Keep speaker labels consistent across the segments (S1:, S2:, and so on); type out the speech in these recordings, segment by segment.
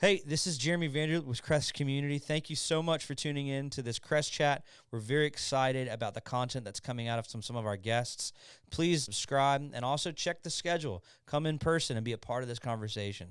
S1: Hey, this is Jeremy Vanderloop with CRES Community. Thank you so much for tuning in to this CRES Chat. We're very excited about the content that's coming out of some of our guests. Please subscribe and also check the schedule. Come in person and be a part of this conversation.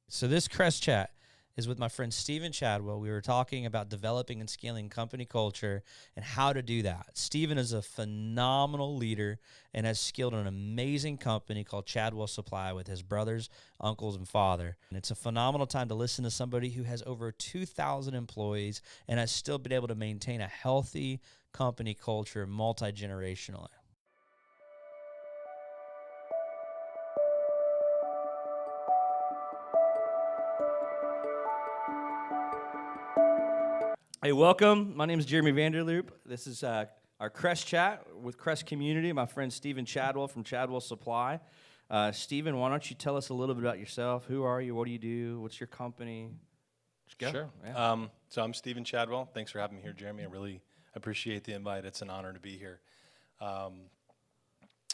S1: So this CRES Chat is with my friend Stephen Chadwell. We were talking about developing and scaling company culture and how to do that. Stephen is a phenomenal leader and has scaled an amazing company called Chadwell Supply with his brothers, uncles, and father. And it's a phenomenal time to listen to somebody who has over 2,000 employees and has still been able to maintain a healthy company culture multi-generationally. Hey, welcome. My name is Jeremy Vanderloop. This is our CRES Chat with CRES Community. My friend Stephen Chadwell from Chadwell Supply. Stephen, why don't you tell us a little bit about yourself? Who are you? What do you do? What's your company? Let's go.
S2: Sure.
S1: Yeah.
S2: So I'm Stephen Chadwell. Thanks for having me here, Jeremy. I really appreciate the invite. It's an honor to be here.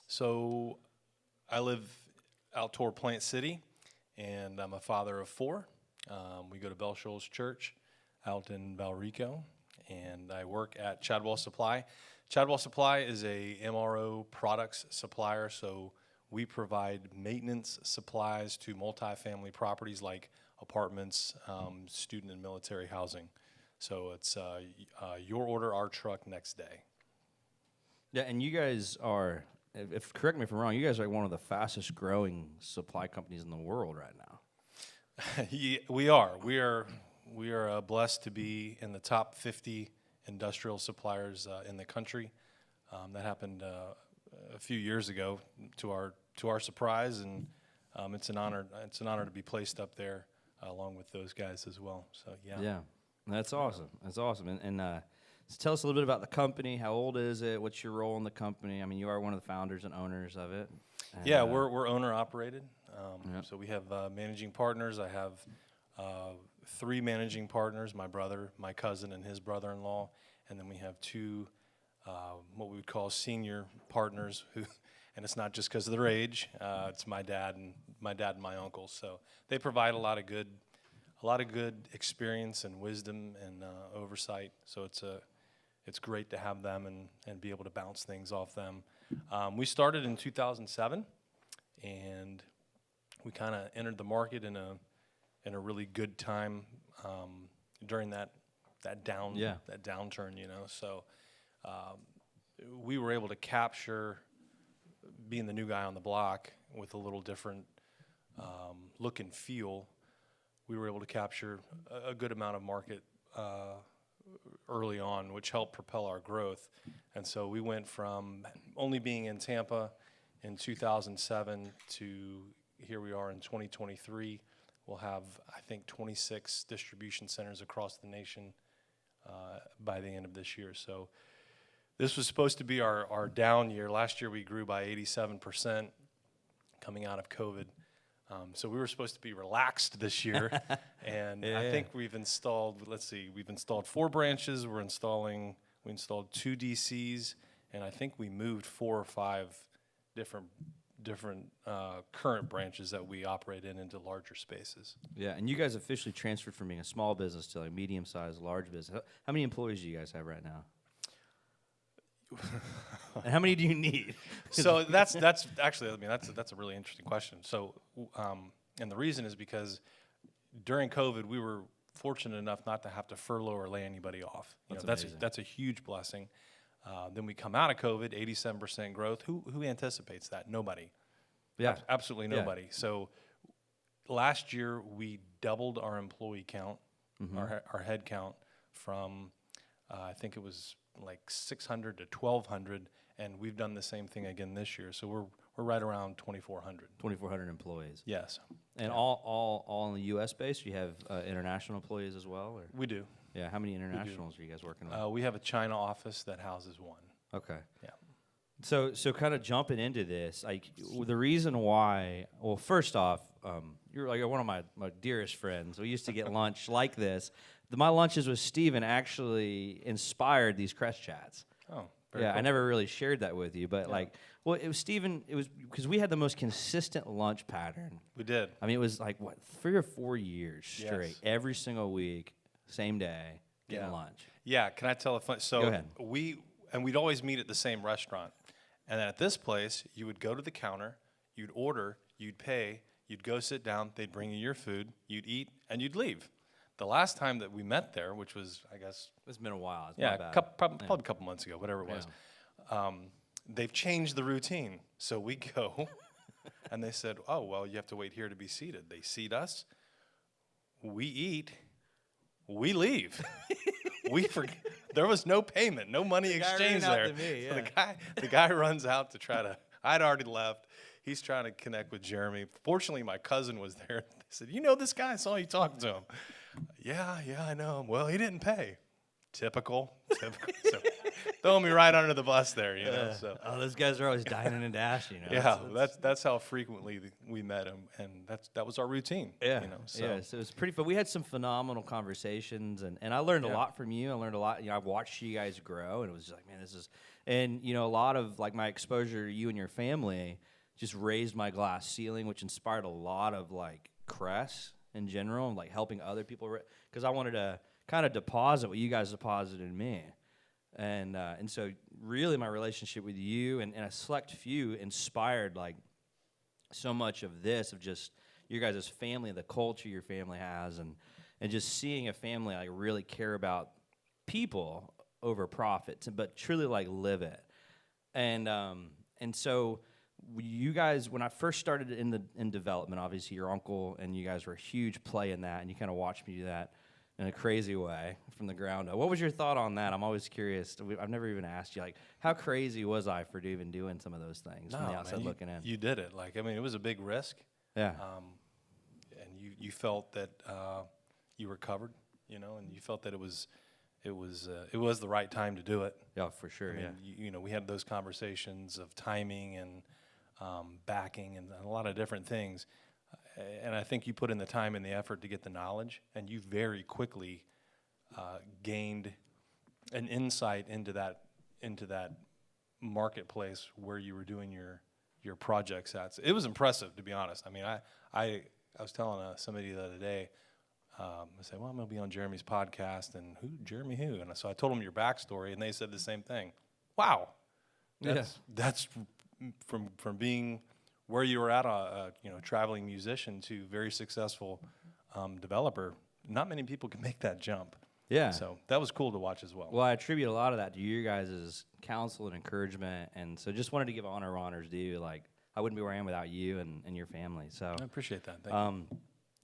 S2: So I live out toward Plant City, and I'm a father of four. We go to Bell Shoals Church out in Valrico, and I work at Chadwell Supply. Chadwell Supply is a MRO products supplier, so we provide maintenance supplies to multifamily properties like apartments, student and military housing. So it's your order, our truck, next day.
S1: Yeah, and you guys are, if correct me if I'm wrong, you guys are one of the fastest growing supply companies in the world right now.
S2: Yeah, we are. We are blessed to be in the top 50 industrial suppliers in the country. That happened a few years ago, to our surprise, and it's an honor. It's an honor to be placed up there along with those guys as well. So yeah.
S1: Yeah, that's awesome. That's awesome. And so tell us a little bit about the company. How old is it? What's your role in the company? I mean, you are one of the founders and owners of it. And,
S2: Yeah, we're owner operated.
S1: Yep.
S2: So we have managing partners. I have 3 managing partners: my brother, my cousin, and his brother-in-law, and then we have 2 what we would call senior partners who, and it's not just because of their age. It's my dad and my uncles. So they provide a lot of good experience and wisdom and oversight. So it's great to have them and be able to bounce things off them. We started in 2007, and we kind of entered the market in a really good time during that downturn, you know. So we were able to capture, being the new guy on the block with a little different look and feel. We were able to capture a good amount of market early on, which helped propel our growth. And so we went from only being in Tampa in 2007 to here we are in 2023. We'll have, I think, 26 distribution centers across the nation by the end of this year. So this was supposed to be our down year. Last year we grew by 87% coming out of COVID. So we were supposed to be relaxed this year. And
S1: Yeah.
S2: I think we've installed 4 branches. We installed 2 DCs, and I think we moved 4 or 5 different current branches that we operate into larger spaces.
S1: Yeah, and you guys officially transferred from being a small business to like medium-sized, large business. How many employees do you guys have right now? And how many do you need?
S2: So that's actually, I mean, that's a really interesting question. So, and the reason is because during COVID, we were fortunate enough not to have to furlough or lay anybody off. That's a huge blessing. Then we come out of COVID, 87% growth. Who anticipates that? Nobody.
S1: Yeah,
S2: Absolutely nobody.
S1: Yeah.
S2: So last year we doubled our employee count, our head count from I think it was like 600 to 1,200, and we've done the same thing again this year. So we're right around 2,400.
S1: 2,400 employees.
S2: Yes.
S1: And all in the U.S. base? Do you have international employees as well? Or?
S2: We do.
S1: Yeah, how many internationals are you guys working with?
S2: We have a China office that houses 1.
S1: Okay.
S2: Yeah.
S1: So kind of jumping into this, like the reason why, well, first off, you're like one of my dearest friends. We used to get lunch like this. My lunches with Stephen actually inspired these CRES Chats.
S2: Oh,
S1: Yeah, I
S2: cool.
S1: never really shared that with you, but well, it was Steven, it was because we had the most consistent lunch pattern.
S2: We did.
S1: I mean, it was like, 3 or 4 years straight,
S2: Yes.
S1: every single week, same day, getting lunch.
S2: Yeah, can I tell a fun? So
S1: Go ahead.
S2: we'd always meet at the same restaurant, and then at this place, you would go to the counter, you'd order, you'd pay, you'd go sit down, they'd bring you your food, you'd eat, and you'd leave. The last time that we met there, which was, I guess,
S1: It's been a while. It's my bad.
S2: probably a couple months ago, whatever it was. They've changed the routine. So we go, and they said, oh, well, you have to wait here to be seated. They seat us, we eat, we leave. There was no payment, no money exchange there. So the guy runs out to try to, I'd already left. He's trying to connect with Jeremy. Fortunately, my cousin was there. They said, you know this guy? I saw you talking to him. Yeah, I know him. Well, he didn't pay. Typical. So throw me right under the bus there, you know. So
S1: those guys are always dining and dashing. You know?
S2: Yeah, that's how frequently we met him, and that was our routine.
S1: Yeah,
S2: you know.
S1: So it was pretty fun. We had some phenomenal conversations, and I learned a lot from you. I learned a lot. You know, I've watched you guys grow, and it was just like, man, this is, and you know, a lot of like my exposure to you and your family just raised my glass ceiling, which inspired a lot of like CRES in general, and like helping other people, because I wanted to kind of deposit what you guys deposited in me. And so really my relationship with you and a select few inspired like so much of this, of just your guys' family, the culture your family has, and just seeing a family like really care about people over profits, but truly like live it. And so you guys, when I first started in development, obviously your uncle and you guys were a huge play in that, and you kind of watched me do that in a crazy way from the ground up. What was your thought on that? I'm always curious. I've never even asked you, like, how crazy was I for even doing some of those things from the outside looking in?
S2: You did it. Like, I mean, it was a big risk.
S1: Yeah.
S2: And you felt that you were covered, you know, and you felt that it was the right time to do it.
S1: Yeah, for sure.
S2: I mean, you know, we had those conversations of timing and backing and a lot of different things. And I think you put in the time and the effort to get the knowledge, and you very quickly gained an insight into that marketplace where you were doing your projects at. So it was impressive, to be honest. I mean, I was telling somebody the other day, I said, well, I'm going to be on Jeremy's podcast, and Jeremy who? And so I told them your backstory, and they said the same thing. Wow, that's from being where you were at, a traveling musician to very successful developer. Not many people can make that jump.
S1: Yeah.
S2: So that was cool to watch as well.
S1: Well, I attribute a lot of that to you guys' counsel and encouragement, and so just wanted to give honor where honor's due. Like, I wouldn't be where I am without you and your family. So
S2: I appreciate that. Thank you.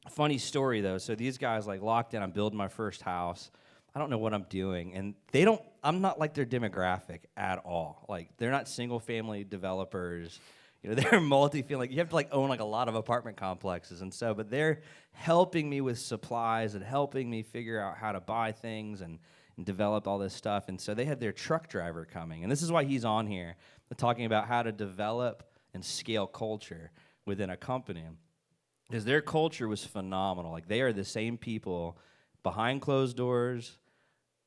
S1: Funny story though. So these guys like locked in. I'm building my first house. I don't know what I'm doing, and I'm not like their demographic at all. Like, they're not single family developers. You know, they're multi-family. Like, you have to like own like a lot of apartment complexes, and so, but they're helping me with supplies and helping me figure out how to buy things and develop all this stuff. And so they had their truck driver coming, and this is why he's on here, talking about how to develop and scale culture within a company, because their culture was phenomenal. Like, they are the same people behind closed doors,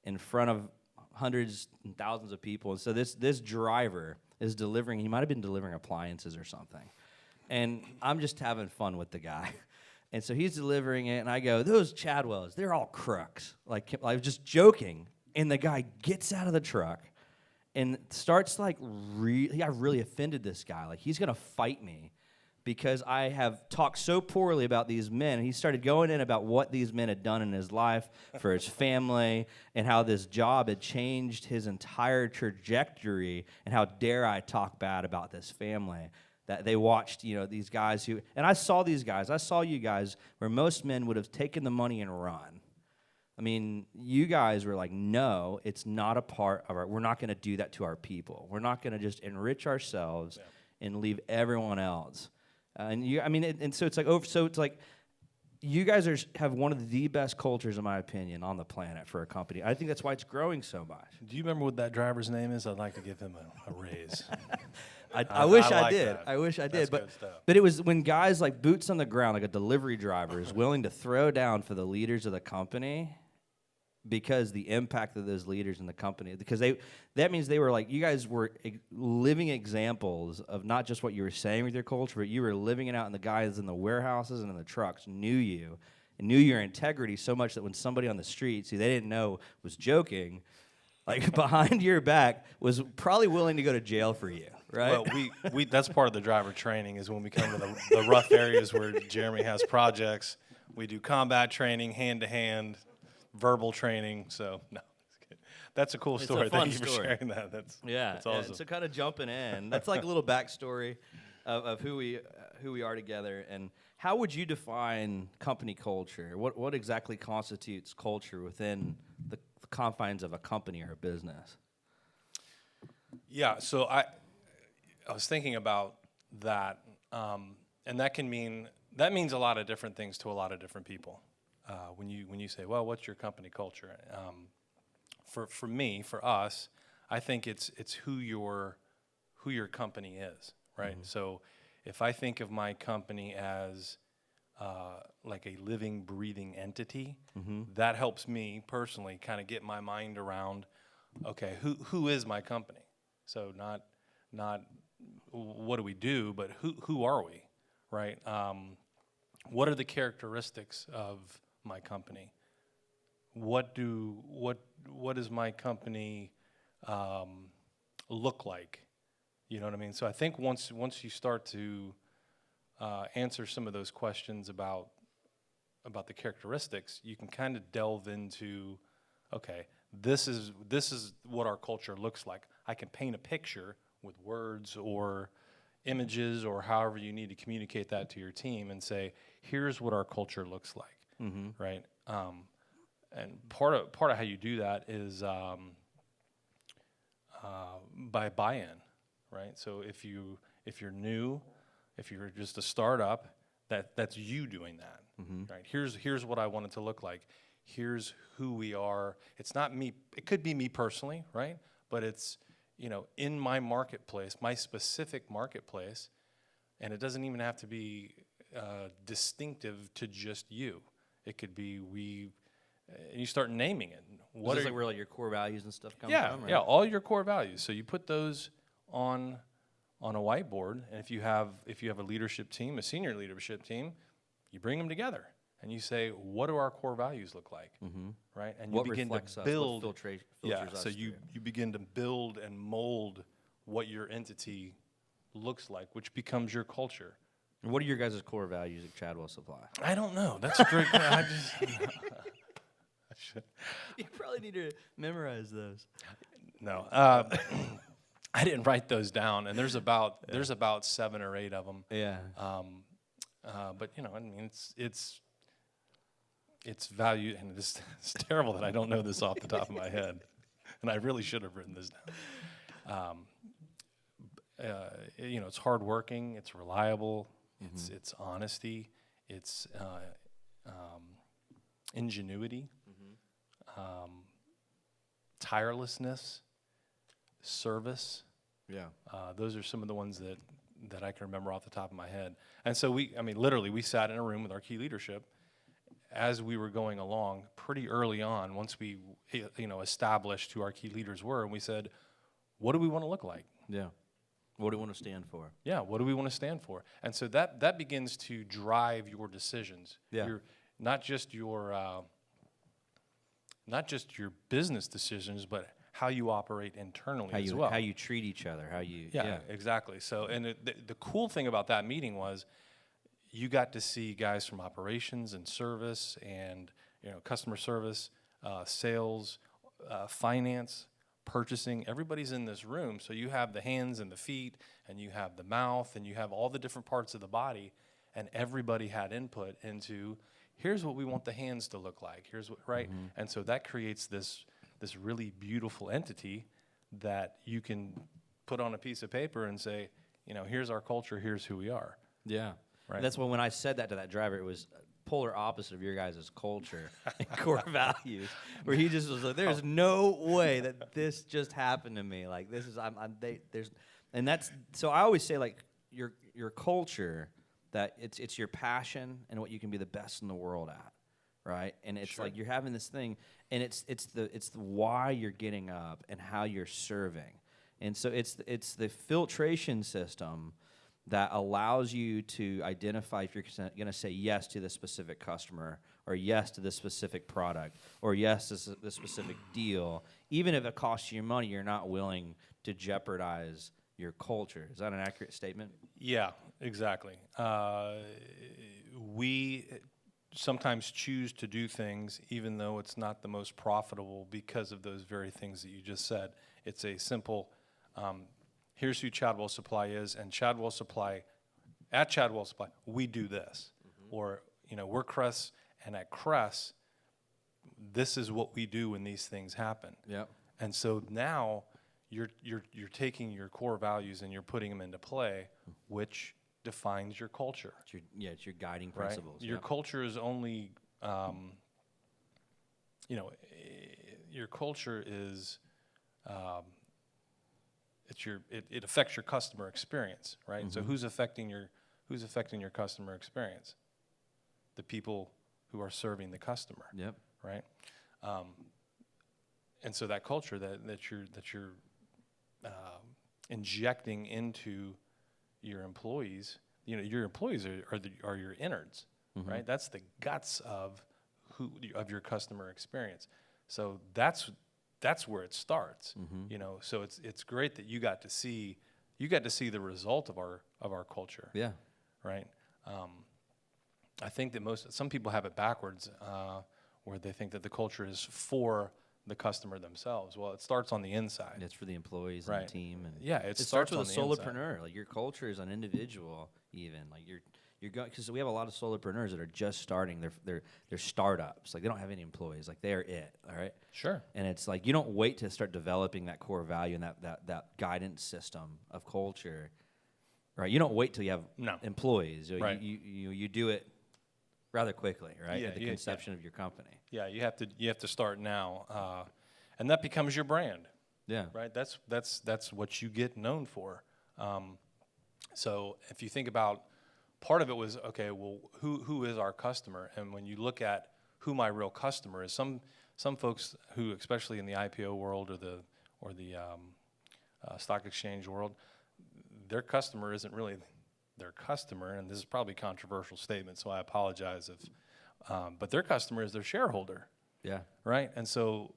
S1: in front of hundreds and thousands of people. And so this driver is delivering, he might have been delivering appliances or something. And I'm just having fun with the guy. And so he's delivering it, and I go, those Chadwells, they're all crooks. Like, I was just joking. And the guy gets out of the truck and starts like, I really offended this guy. Like, he's going to fight me because I have talked so poorly about these men. And he started going in about what these men had done in his life for his family and how this job had changed his entire trajectory, and how dare I talk bad about this family. That they watched, you know, these guys who, and I saw these guys, I saw you guys where most men would have taken the money and run. I mean, you guys were like, no, it's not a part of we're not going to do that to our people. We're not going to just enrich ourselves and leave everyone else. So it's like, you guys have one of the best cultures, in my opinion, on the planet for a company. I think that's why it's growing so much.
S2: Do you remember what that driver's name is? I'd like to give him a raise.
S1: I wish I
S2: like
S1: did.
S2: that.
S1: I wish I did.
S2: That's good stuff.
S1: But it was when guys like boots on the ground, like a delivery driver, is willing to throw down for the leaders of the company. because the impact of those leaders in the company, because that means they were like, you guys were living examples of not just what you were saying with your culture, but you were living it out, and the guys in the warehouses and in the trucks knew you and knew your integrity so much that when somebody on the streets who they didn't know was joking, like behind your back, was probably willing to go to jail for you, right?
S2: Well, we that's part of the driver training is when we come to the rough areas where Jeremy has projects. We do combat training, hand-to-hand, verbal training. So, no, that's a cool story. Thank you for sharing that. That's awesome.
S1: So kind of jumping in, that's like a little backstory of who we are together. And how would you define company culture? What exactly constitutes culture within the confines of a company or a business?
S2: Yeah, so I was thinking about that, and that means a lot of different things to a lot of different people. When you say, well, what's your company culture? For me, for us, I think it's who your company is, right? Mm-hmm. So if I think of my company as like a living, breathing entity, mm-hmm. that helps me personally kind of get my mind around, okay, who is my company? So not what do we do, but who are we, right? What are the characteristics of my company? What does my company look like? You know what I mean? So I think once you start to answer some of those questions about the characteristics, you can kind of delve into, okay, this is what our culture looks like. I can paint a picture with words or images or however you need to communicate that to your team and say, here's what our culture looks like, mm-hmm. right? And part of how you do that is by buy-in, right? So if you're new, if you're just a startup, that's you doing that, mm-hmm. right? Here's what I want it to look like. Here's who we are. It's not me. It could be me personally, right? But it's, in my marketplace, my specific marketplace, and it doesn't even have to be distinctive to just you. It could be and you start naming it.
S1: What is like where like your core values and stuff come from? Right?
S2: Yeah, all your core values. So you put those on a whiteboard, and if you have a leadership team, a senior leadership team, you bring them together and you say, what do our core values look like, mm-hmm. right? And you begin to build
S1: filters
S2: so you begin to build and mold what your entity looks like, which becomes your culture.
S1: And what are your guys' core values at Chadwell Supply?
S2: I don't know. That's a great question.
S1: You probably need to memorize those.
S2: No. I didn't write those down, and there's about 7 or 8 of them.
S1: Yeah.
S2: But I mean, it's value, and it's terrible that I don't know this off the top of my head, and I really should have written this down. It's hardworking, it's reliable, mm-hmm. it's honesty, it's ingenuity, mm-hmm. Tirelessness, service.
S1: Yeah.
S2: Those are some of the ones that I can remember off the top of my head. And so literally we sat in a room with our key leadership as we were going along pretty early on, once we established who our key leaders were, and we said, what do we want to look like?
S1: Yeah. What do we want to stand for?
S2: Yeah, what do we want to stand for? And so that begins to drive your decisions.
S1: Yeah.
S2: Not just your business decisions, but how you operate internally as well.
S1: How you treat each other,
S2: Yeah, exactly. So, and the cool thing about that meeting was you got to see guys from operations and service and customer service, sales, finance, purchasing. Everybody's in this room, so you have the hands and the feet, and you have the mouth, and you have all the different parts of the body, and everybody had input into here's what we want the hands to look like. Here's what, right? Mm-hmm. And so that creates this really beautiful entity that you can put on a piece of paper and say, here's our culture, here's who we are.
S1: Yeah.
S2: Right.
S1: And that's when I said that to that driver, it was polar opposite of your guys' culture and core values, where he just was like, there's no way that this just happened to me. Like, this is, and that's, so I always say, like, your culture, that it's your passion and what you can be the best in the world at. right? And it's
S2: Sure.
S1: like you're having this thing, and it's the why you're getting up and how you're serving. And so it's the filtration system that allows you to identify if you're going to say yes to this specific customer or yes to this specific product or yes to this specific deal. Even if it costs you money, you're not willing to jeopardize your culture. Is that an accurate statement?
S2: Yeah, exactly. We sometimes choose to do things even though it's not the most profitable because of those very things that you just said. It's a simple, here's who Chadwell Supply is, and Chadwell Supply, at Chadwell Supply, we do this. Or, we're CRES, and at CRES, this is what we do when these things happen.
S1: Yep.
S2: And so now you're taking your core values and you're putting them into play, which defines your culture.
S1: It's your guiding
S2: Right?
S1: principles.
S2: Your culture is only, your culture is, it affects your customer experience, right? So who's affecting your customer experience? The people who are serving the customer.
S1: Yep.
S2: Right? And so that culture that you're injecting into your employees, your employees are your innards, right? That's the guts of your customer experience. So that's where it starts. So it's great that you got to see the result of our culture.
S1: Yeah.
S2: Right. I think that some people have it backwards, where they think that the culture is for the customer themselves. Well, it starts on the inside.
S1: It's for the employees
S2: Right.
S1: and the team. And
S2: Yeah,
S1: it starts with a
S2: on the inside.
S1: solopreneur. Like your culture is an individual, even like you're going because we have a lot of solopreneurs that are just starting. They're startups. Like they don't have any employees. Like they are it. All right.
S2: Sure.
S1: And it's like you don't wait to start developing that core value and that guidance system of culture. Right. You don't wait till you have
S2: No.
S1: employees.
S2: Right.
S1: You do it rather quickly. Right.
S2: Yeah,
S1: At the conception of your company.
S2: Yeah, you have to start now, and that becomes your brand.
S1: Yeah.
S2: Right. That's what you get known for. So if you think about, part of it was, okay, well, who is our customer? And when you look at who my real customer is, some folks who, especially in the IPO world or the stock exchange world, their customer isn't really their customer, and this is probably a controversial statement, so I apologize if, but their customer is their shareholder.
S1: Yeah.
S2: Right. And so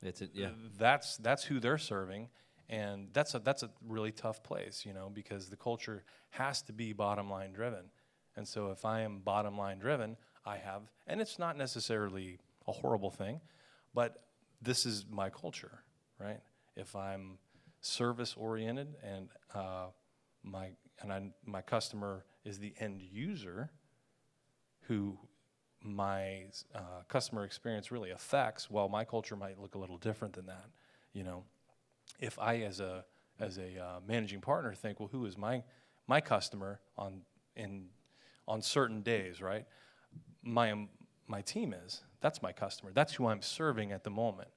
S2: that's who they're serving. And that's a really tough place, because the culture has to be bottom line driven. And so if I am bottom line driven, and it's not necessarily a horrible thing, but this is my culture, right? If I'm service oriented and my customer is the end user, who my customer experience really affects, well, my culture might look a little different than that, If I, as a managing partner, think, well, who is my customer on certain days, right? My team is. That's my customer. That's who I'm serving at the moment.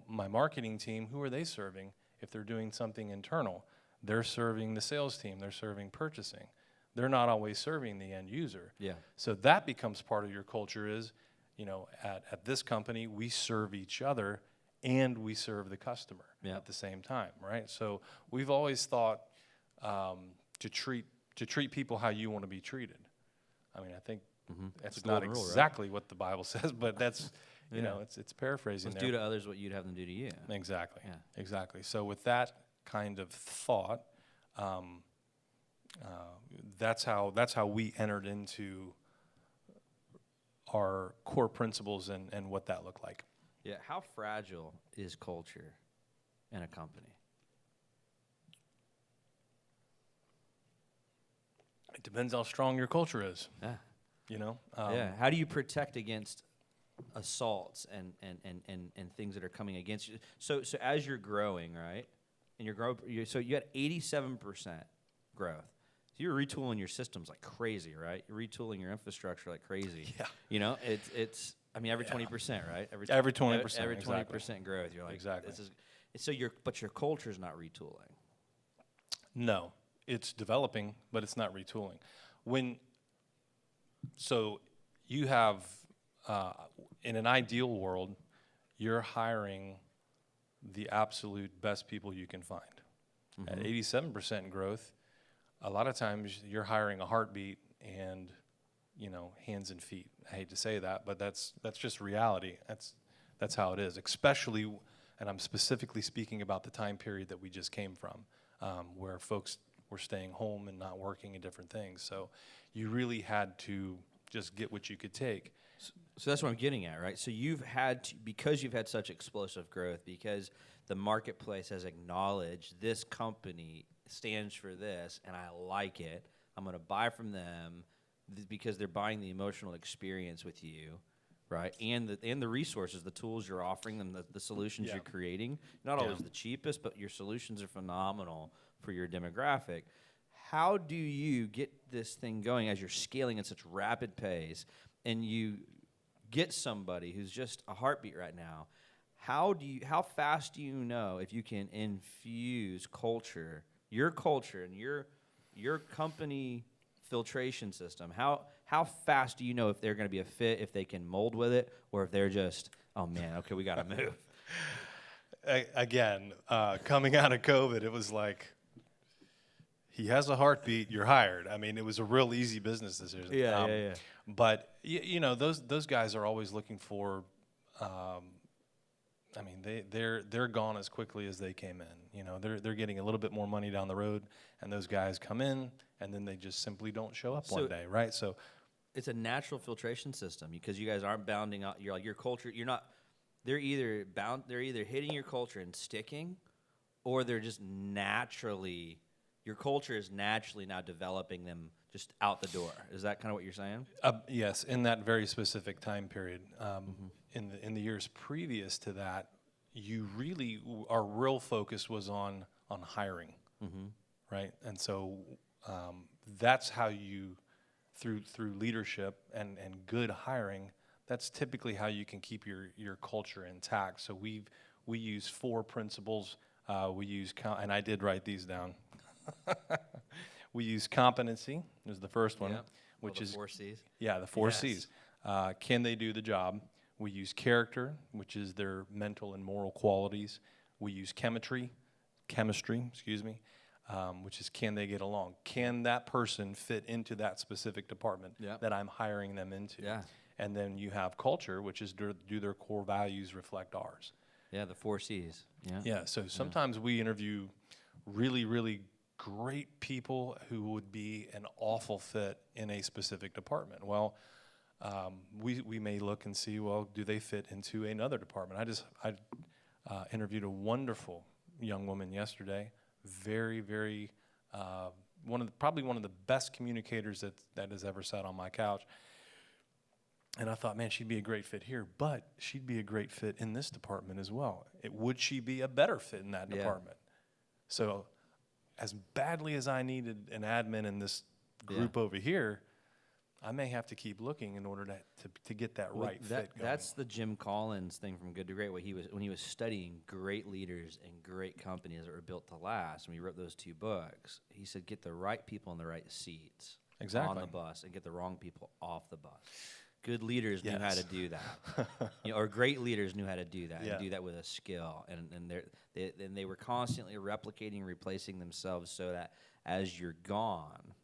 S2: My marketing team, who are they serving? If they're doing something internal, they're serving the sales team. They're serving purchasing. They're not always serving the end user.
S1: Yeah.
S2: So that becomes part of your culture. Is, at this company, we serve each other and we serve the customer at the same time, right? So we've always thought to treat people how you want to be treated. I mean, I think that's not exactly what the Bible says, but that's it's paraphrasing.
S1: Let's do to others what you'd have them do to you.
S2: Exactly.
S1: Yeah.
S2: Exactly. So with that kind of thought, that's how we entered into our core principles and what that looked like.
S1: Yeah. How fragile is culture in a company?
S2: It depends how strong your culture is.
S1: Yeah.
S2: Yeah.
S1: How do you protect against assaults and things that are coming against you? So as you're growing, right, and so you had 87% growth. So you're retooling your systems like crazy, right? You're retooling your infrastructure like crazy.
S2: Yeah.
S1: It's. I mean, every 20%, right?
S2: Every 20%.
S1: Every 20%
S2: exactly.
S1: growth. You're like,
S2: exactly.
S1: But your culture's not retooling.
S2: No, it's developing, but it's not retooling. So you have in an ideal world, you're hiring the absolute best people you can find. At 87% growth, a lot of times you're hiring a heartbeat and, hands and feet. I hate to say that, but that's just reality. That's how it is, especially, and I'm specifically speaking about the time period that we just came from, where folks were staying home and not working and different things. So you really had to just get what you could take.
S1: So that's what I'm getting at, right? So you've had to, because you've had such explosive growth, because the marketplace has acknowledged this company stands for this, and I like it. I'm going to buy from them because they're buying the emotional experience with you, right? And the resources, the tools you're offering them, the solutions you're creating. Not always the cheapest, but your solutions are phenomenal for your demographic. How do you get this thing going as you're scaling at such rapid pace, and you get somebody who's just a heartbeat right now? How fast do you know if you can infuse culture, your culture and your company filtration system? How fast do you know if they're going to be a fit, if they can mold with it, or if they're just, oh man, okay, we got to move?
S2: Again, coming out of COVID, it was like, he has a heartbeat, you're hired. I mean, it was a real easy business decision.
S1: Yeah.
S2: But those guys are always looking for. I mean, they're gone as quickly as they came in. They're getting a little bit more money down the road, and those guys come in, and then they just simply don't show up one day, right? So
S1: it's a natural filtration system because you guys aren't bounding out your culture. You're not. They're either hitting your culture and sticking, or they're just naturally. Your culture is naturally now developing them just out the door. Is that kind of what you're saying?
S2: Yes, in that very specific time period. In the years previous to that, our real focus was on hiring, right? And so that's how you, through leadership and good hiring, that's typically how you can keep your culture intact. So we use 4 principles. And I did write these down. We use competency is the first one, which is
S1: 4 C's.
S2: Yeah, the 4 C's. Can they do the job? We use character, which is their mental and moral qualities. We use chemistry, which is can they get along? Can that person fit into that specific department that I'm hiring them into?
S1: Yeah.
S2: And then you have culture, which is do their core values reflect ours?
S1: Yeah, the 4 C's.
S2: Yeah. So sometimes we interview really, really great people who would be an awful fit in a specific department. Well, we may look and see, well, do they fit into another department? I interviewed a wonderful young woman yesterday, very, very probably one of the best communicators that has ever sat on my couch. And I thought, man, she'd be a great fit here, but she'd be a great fit in this department as well. Would she be a better fit in that department? So as badly as I needed an admin in this group over here, I may have to keep looking in order to get that right fit going.
S1: That's the Jim Collins thing from Good to Great, when he was studying great leaders and great companies that were built to last, when he wrote those 2 books, he said get the right people in the right seats on the bus and get the wrong people off the bus. Good leaders knew how to do that, or great leaders knew how to do that, and do that with a skill. And they were constantly replicating, replacing themselves, so that as you're gone,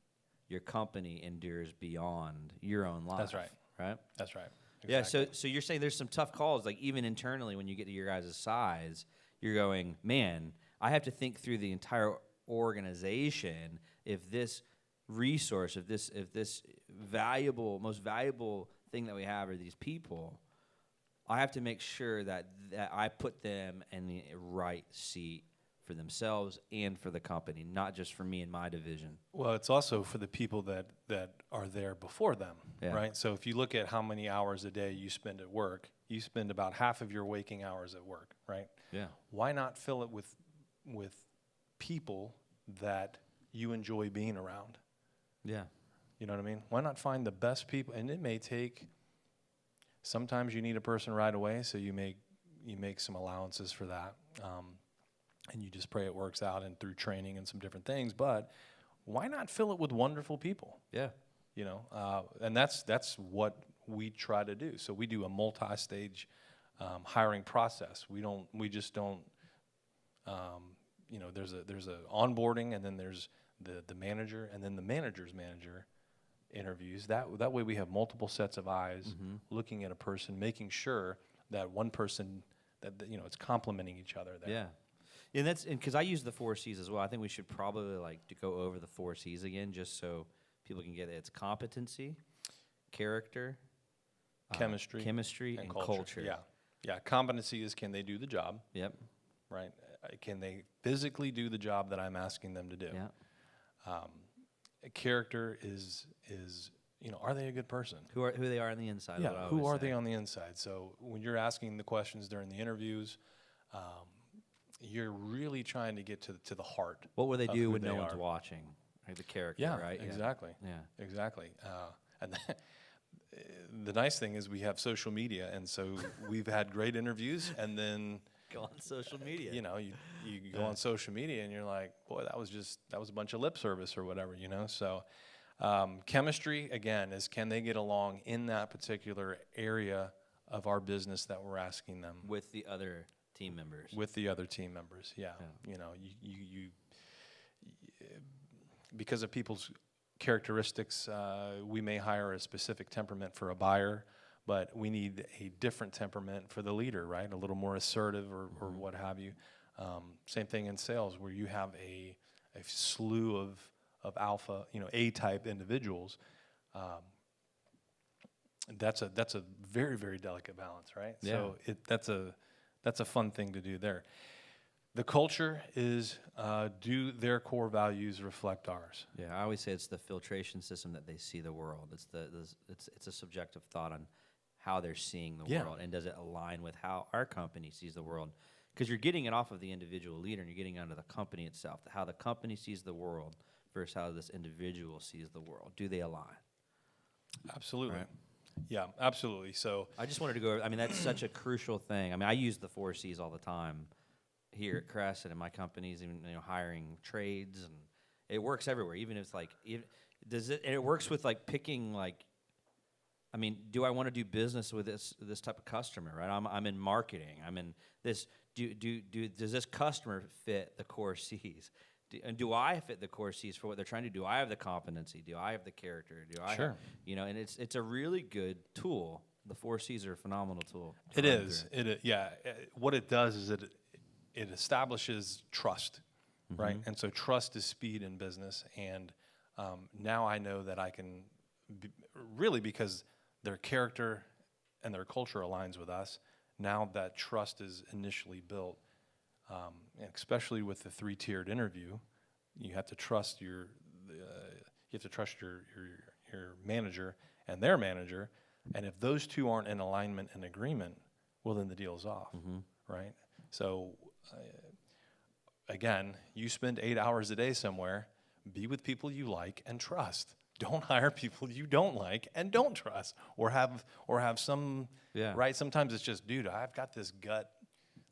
S1: your company endures beyond your own life.
S2: That's right.
S1: Right.
S2: That's right.
S1: Exactly. Yeah. So you're saying there's some tough calls, like even internally when you get to your guys' size, you're going, man, I have to think through the entire organization. If this resource, if this most valuable thing that we have are these people, I have to make sure that I put them in the right seat for themselves and for the company, not just for me and my division.
S2: Well, it's also for the people that are there before them, right? So if you look at how many hours a day you spend at work, you spend about half of your waking hours at work, right?
S1: Yeah.
S2: Why not fill it with people that you enjoy being around?
S1: Yeah.
S2: You know what I mean? Why not find the best people? And it may take, sometimes you need a person right away, so you make some allowances for that. And you just pray it works out and through training and some different things. But why not fill it with wonderful people?
S1: Yeah.
S2: And that's what we try to do. So we do a multi-stage hiring process. We just don't, there's a onboarding, and then there's the manager, and then the manager's manager interviews. That way we have multiple sets of eyes looking at a person, making sure that one person, that it's complementing each other there.
S1: Yeah. And that's because I use the 4 C's as well. I think we should probably to go over the 4 C's again, just so people can get it. It's competency, character,
S2: Chemistry,
S1: and culture.
S2: Yeah. Competency is, can they do the job?
S1: Yep.
S2: Right. Can they physically do the job that I'm asking them to do?
S1: Yeah.
S2: Character is are they a good person?
S1: Who they are on the inside?
S2: Yeah. Who are they on the inside? So when you're asking the questions during the interviews, you're really trying to get to the heart.
S1: What will they do when no
S2: are.
S1: one's watching? Like the character,
S2: Yeah,
S1: right?
S2: exactly.
S1: Yeah.
S2: Exactly. And the nice thing is we have social media, and so we've had great interviews, and then
S1: Go on social media.
S2: You go on social media, and you're like, boy, that was a bunch of lip service or whatever, So chemistry, again, is can they get along in that particular area of our business that we're asking them.
S1: With the other team members.
S2: Yeah. You because of people's characteristics, we may hire a specific temperament for a buyer, but we need a different temperament for the leader, right? A little more assertive or what have you. Same thing in sales, where you have a slew of alpha, A-type individuals. That's a very, very delicate balance, right?
S1: Yeah.
S2: So that's a fun thing to do there. The culture is, do their core values reflect ours?
S1: Yeah, I always say it's the filtration system that they see the world. It's a subjective thought on how they're seeing the world, and does it align with how our company sees the world? Because you're getting it off of the individual leader, and you're getting onto the company itself, how the company sees the world versus how this individual sees the world. Do they align?
S2: Absolutely.
S1: Right.
S2: Yeah, absolutely. So
S1: I just wanted to go over, that's such a crucial thing. I use the 4 C's all the time here at CRES and in my companies, even hiring trades, and it works everywhere. Even if it's it works with picking do I want to do business with this type of customer, right? I'm in marketing. I'm in this. Does this customer fit the core C's? Do I fit the core C's for what they're trying to do? Do I have the competency? Do I have the character? Do I
S2: Sure.
S1: have, and it's a really good tool. The 4 C's are a phenomenal tool.
S2: It is. Yeah. What it does is it establishes trust, right? And so trust is speed in business. And now I know that I can really, because their character and their culture aligns with us, now that trust is initially built, especially with the 3-tiered interview, you have to trust your manager and their manager, and if those two aren't in alignment and agreement, well, then the deal's off, right? So again, you spend 8 hours a day somewhere, be with people you like and trust. Don't hire people you don't like and don't trust, or have some, right? Sometimes it's just, dude, I've got this gut.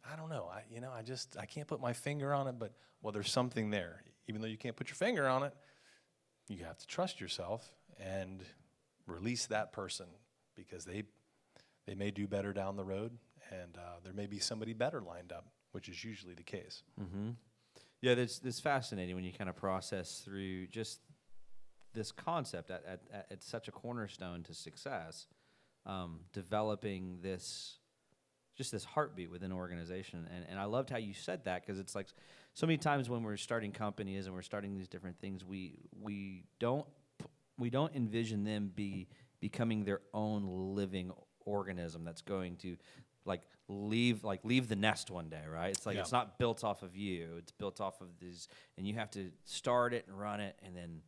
S2: I don't know. I can't put my finger on it, but there's something there. Even though you can't put your finger on it, you have to trust yourself and release that person, because they may do better down the road, and there may be somebody better lined up, which is usually the case.
S1: Mm-hmm. Yeah, it's fascinating when you kind of process through just this concept at such a cornerstone to success, developing this heartbeat within an organization. And I loved how you said that, because it's like so many times when we're starting companies and we're starting these different things, we don't envision them becoming their own living organism that's going to leave the nest one day, right? It's it's not built off of you. It's built off of these, and you have to start it and run it, and then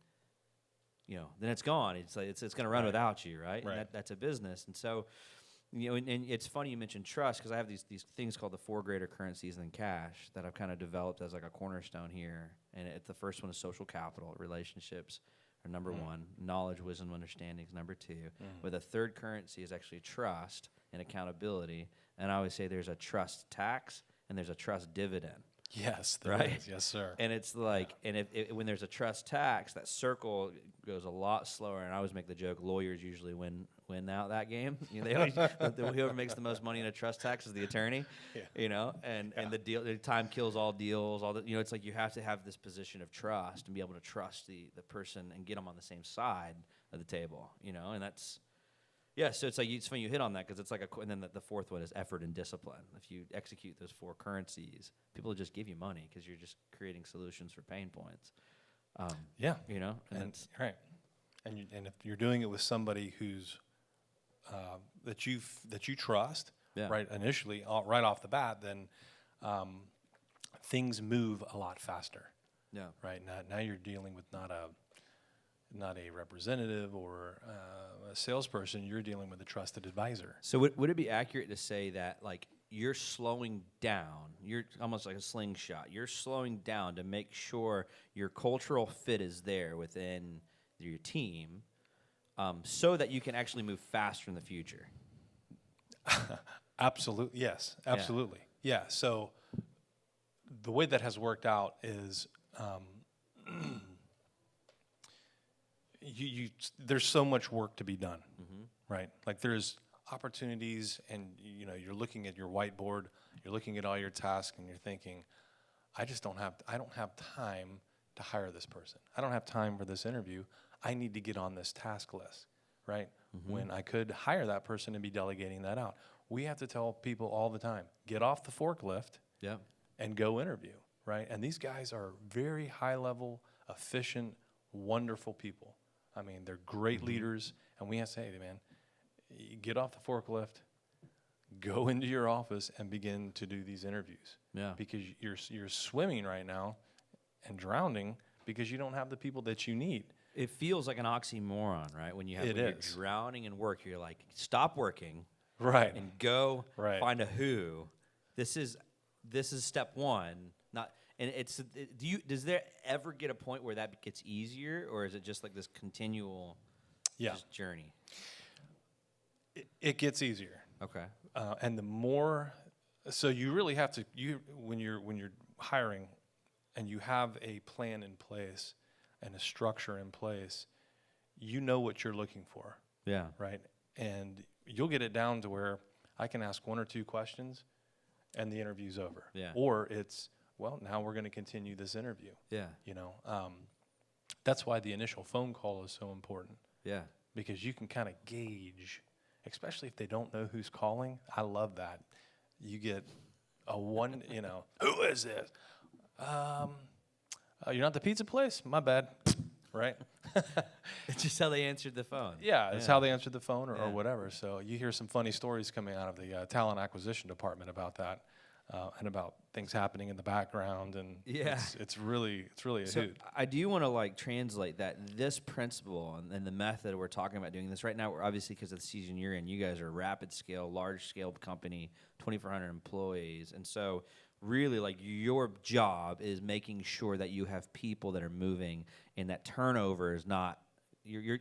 S1: then it's gone. It's going to run without you, right?
S2: Right.
S1: And that's a business. And so, and it's funny you mentioned trust, because I have these things called the 4 greater currencies than cash that I've kind of developed as a cornerstone here. And the first one is social capital. Relationships are number 1. Knowledge, wisdom, understanding is number 2. But the third currency is actually trust and accountability. And I always say there's a trust tax and there's a trust dividend.
S2: Yes, there
S1: right?
S2: is. Yes, sir.
S1: And it's like, and if when there's a trust tax, that circle goes a lot slower. And I always make the joke: lawyers usually win out that game. You know, they always, whoever makes the most money in a trust tax is the attorney.
S2: Yeah.
S1: You know, and the time kills all deals. All the, you know, it's like you have to have this position of trust and be able to trust the person and get them on the same side of the table. You know, and that's. Yeah, so it's like it's funny you hit on that because it's like and then the fourth one is effort and discipline. If you execute those four currencies, people will just give you money because you're just creating solutions for pain points. You know,
S2: and right, and if you're doing it with somebody who's that you trust, right initially, right off the bat, then things move a lot faster.
S1: Yeah,
S2: right. Now you're dealing with not a representative or a salesperson. You're dealing with a trusted advisor.
S1: So would it be accurate to say that like you're slowing down? You're almost like a slingshot. You're slowing down to make sure your cultural fit is there within your team, so that you can actually move faster in the future.
S2: Absolutely, yes, absolutely, yeah. So the way that has worked out is. There's so much work to be done, right? Like there's opportunities, and you're looking at your whiteboard, you're looking at all your tasks, and you're thinking, I don't have time to hire this person. I don't have time for this interview. I need to get on this task list, right? When I could hire that person and be delegating that out. We have to tell people all the time, get off the forklift and go interview, right? And these guys are very high level, efficient, wonderful people. I mean, they're great leaders, and we have to say, hey, man, you get off the forklift, go into your office, and begin to do these interviews.
S1: Yeah.
S2: Because you're swimming right now and drowning because you don't have the people that you need.
S1: It feels like an oxymoron, right? When you're drowning in work, you're like, stop working,
S2: right,
S1: and go find a who. This is step one. And does there ever get a point where that gets easier, or is it just like this continual just journey?
S2: It gets easier.
S1: Okay.
S2: And the more, so you really have to, when you're hiring and you have a plan in place and a structure in place, you know what you're looking for.
S1: Yeah.
S2: Right? And you'll get it down to where I can ask one or two questions and the interview's over.
S1: Yeah.
S2: Or it's, well, now we're going to continue this interview.
S1: Yeah.
S2: That's why the initial phone call is so important.
S1: Yeah.
S2: Because you can kind of gauge, especially if they don't know who's calling. I love that. You get who is this? You're not the pizza place? My bad. Right?
S1: It's just how they answered the phone.
S2: Yeah, it's how they answered the phone or whatever. So you hear some funny stories coming out of the talent acquisition department about that. And about things happening in the background, and it's really a hoot.
S1: I do want to translate this principle and the method we're talking about doing this right now. We're obviously, because of the season you're in, you guys are a rapid scale, large scale company, 2,400 employees, and so really your job is making sure that you have people that are moving, and that turnover is not. You're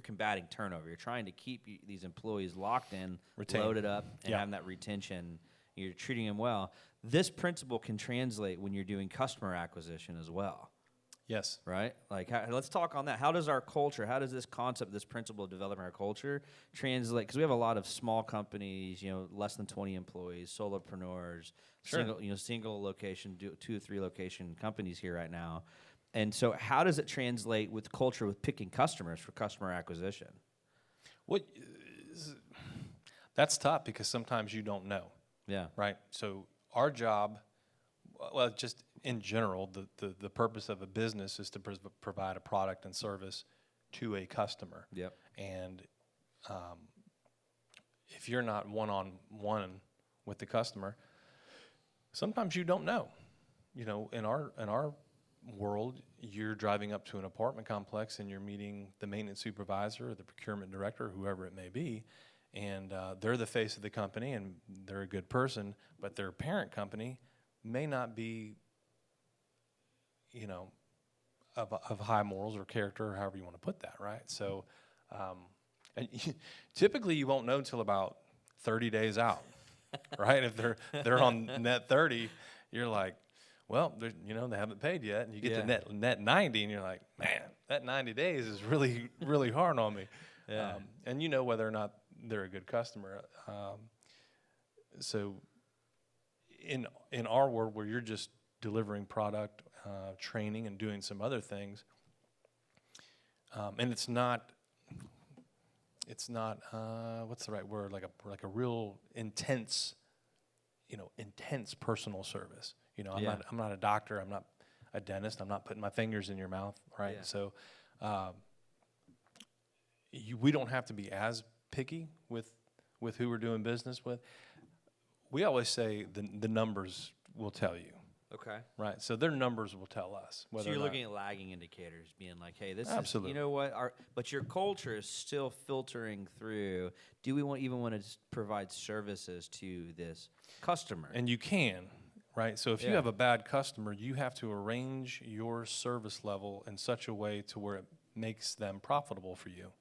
S1: combating turnover. You're trying to keep these employees locked in, loaded up, and having that retention. You're treating them well. This principle can translate when you're doing customer acquisition as well.
S2: Yes.
S1: Right? Let's talk on that. How does our culture, how does this concept, this principle of developing our culture translate? Because we have a lot of small companies, less than 20 employees, solopreneurs, single location, 2 or 3 location companies here right now. And so how does it translate with culture with picking customers for customer acquisition?
S2: That's tough because sometimes you don't know.
S1: Yeah.
S2: Right. So our job, just in general, the purpose of a business is to provide a product and service to a customer.
S1: Yep.
S2: And if you're not one-on-one with the customer, sometimes you don't know. In our world, you're driving up to an apartment complex and you're meeting the maintenance supervisor or the procurement director, whoever it may be. And they're the face of the company, and they're a good person, but their parent company may not be, of high morals or character, or however you want to put that, right? So, and typically you won't know until about 30 days out, right? If they're on net 30, you're like, well, they haven't paid yet, and you get
S1: Yeah.
S2: to net 90, and you're like, man, that 90 days is really really hard on me.
S1: Yeah.
S2: And whether or not they're a good customer. So in our world, where you're just delivering product, training, and doing some other things, and it's not what's the right word, like a real intense personal service. I'm not a doctor, I'm not a dentist, I'm not putting my fingers in your mouth, right?
S1: Yeah.
S2: So we don't have to be as picky with who we're doing business with. We always say the numbers will tell you,
S1: Okay.
S2: right? So their numbers will tell us whether
S1: So you're
S2: or not.
S1: looking at lagging indicators, being like, hey, this
S2: Absolutely.
S1: is, you know what, but your culture is still filtering through, do we even want to provide services to this customer?
S2: And you can, right? So if you
S1: Yeah.
S2: have a bad customer, you have to arrange your service level in such a way to where it makes them profitable for you.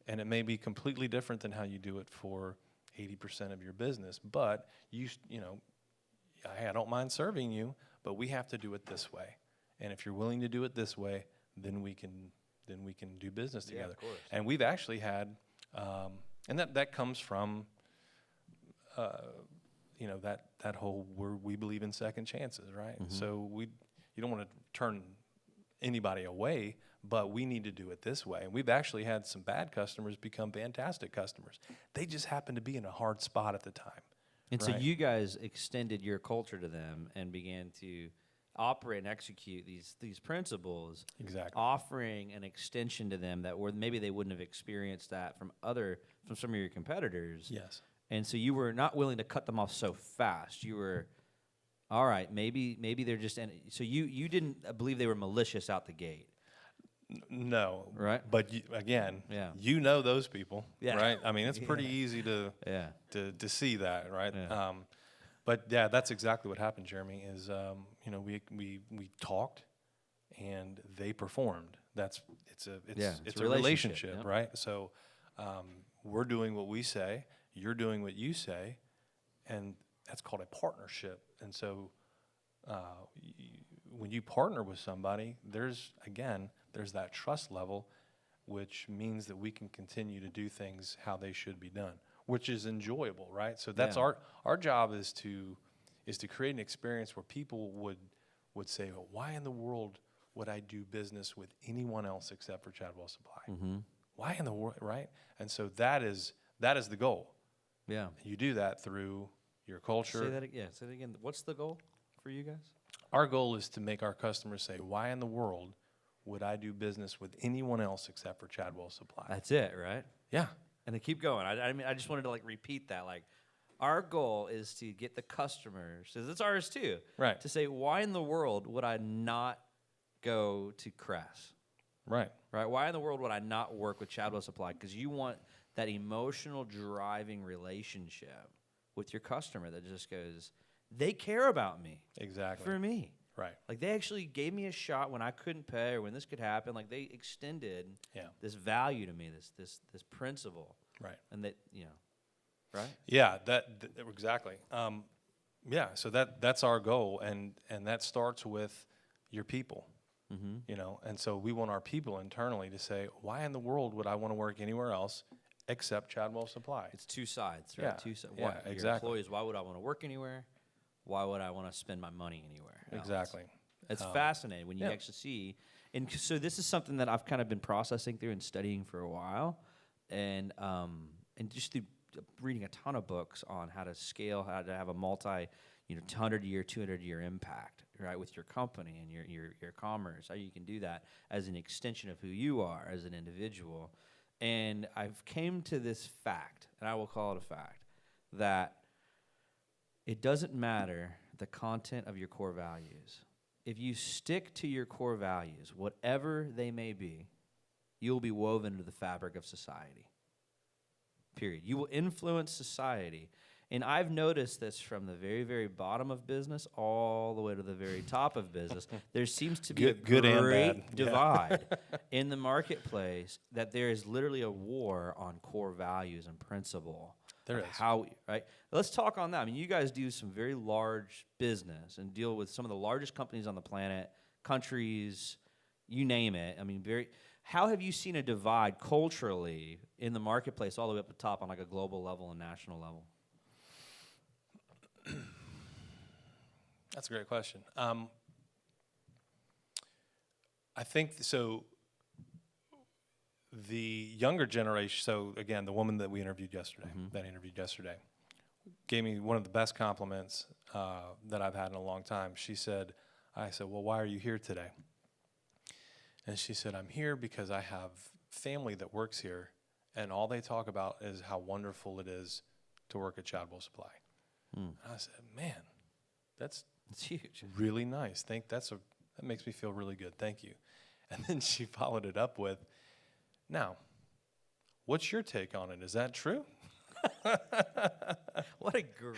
S2: And it may be completely different than how you do it for 80% of your business, but hey, I don't mind serving you, but we have to do it this way. And if you're willing to do it this way, then we can do business
S1: Yeah,
S2: together.
S1: of course.
S2: And we've actually had, and that comes from, that whole we believe in second chances, right?
S1: Mm-hmm.
S2: So you don't want to turn anybody away, but we need to do it this way. And we've actually had some bad customers become fantastic customers. They just happened to be in a hard spot at the time.
S1: And
S2: right?
S1: so you guys extended your culture to them and began to operate and execute these principles,
S2: Exactly.
S1: offering an extension to them that maybe they wouldn't have experienced that from some of your competitors.
S2: Yes.
S1: And so you were not willing to cut them off so fast. You were, all right, maybe they're just. So you didn't believe they were malicious out the gate.
S2: No.
S1: Right.
S2: But again,
S1: Yeah.
S2: those people,
S1: Yeah.
S2: right? I mean, it's pretty easy to see that, right?
S1: Yeah.
S2: But yeah, that's exactly what happened, Jeremy, is, we talked and they performed. It's a relationship,
S1: yep.
S2: right? So we're doing what we say, you're doing what you say, and that's called a partnership. And so when you partner with somebody, there's that trust level, which means that we can continue to do things how they should be done, which is enjoyable, right? So that's our job is to create an experience where people would say, well, why in the world would I do business with anyone else except for Chadwell Supply?
S1: Mm-hmm.
S2: Why in the world, right? And so that is the goal.
S1: Yeah.
S2: You do that through your culture.
S1: Say that again. What's the goal for you guys?
S2: Our goal is to make our customers say, why in the world would I do business with anyone else except for Chadwell Supply?
S1: That's it, right?
S2: Yeah.
S1: And they keep going. I mean, I just wanted to repeat that. Our goal is to get the customers, because it's ours too,
S2: Right.
S1: to say, why in the world would I not go to CRES?
S2: Right.
S1: Right? Why in the world would I not work with Chadwell Supply? Because you want that emotional driving relationship with your customer that just goes, they care about me.
S2: Exactly.
S1: For me.
S2: Right.
S1: They actually gave me a shot when I couldn't pay or when this could happen. They extended this value to me, this principle.
S2: Right.
S1: And that, right?
S2: Yeah, exactly. So that's our goal, and that starts with your people.
S1: Mm-hmm.
S2: And so we want our people internally to say, why in the world would I want to work anywhere else except Chadwell Supply?
S1: It's two sides, right?
S2: Yeah.
S1: Two sides.
S2: Yeah,
S1: Your
S2: exactly.
S1: employees, why would I want to work anywhere? Why would I want to spend my money anywhere else?
S2: Exactly.
S1: It's fascinating when you actually see. And so this is something that I've kind of been processing through and studying for a while. And just through reading a ton of books on how to scale, how to have a 100-year, 200-year impact, right, with your company and your commerce, how you can do that as an extension of who you are as an individual. And I've came to this fact, and I will call it a fact, that it doesn't matter the content of your core values. If you stick to your core values, whatever they may be, you'll be woven into the fabric of society. Period. You will influence society. And I've noticed this from the very, very bottom of business all the way to the very top of business. There seems to be
S2: Good
S1: a
S2: and
S1: great
S2: bad.
S1: divide in the marketplace, that there is literally a war on core values and principle.
S2: There
S1: of
S2: is.
S1: how, right? Let's talk on that. I mean, you guys do some very large business and deal with some of the largest companies on the planet, countries, you name it. I mean, how have you seen a divide culturally in the marketplace all the way up the top on like a global level and national level?
S2: That's a great question. I think so. The younger generation. So again, the woman that we interviewed yesterday, gave me one of the best compliments that I've had in a long time. I said, well, why are you here today? And she said, I'm here because I have family that works here, and all they talk about is how wonderful it is to work at Chadwell Supply. And I said, man, that's
S1: huge.
S2: Really nice. That makes me feel really good. Thank you. And then she followed it up with, now, what's your take on it? Is that true?
S1: What a great...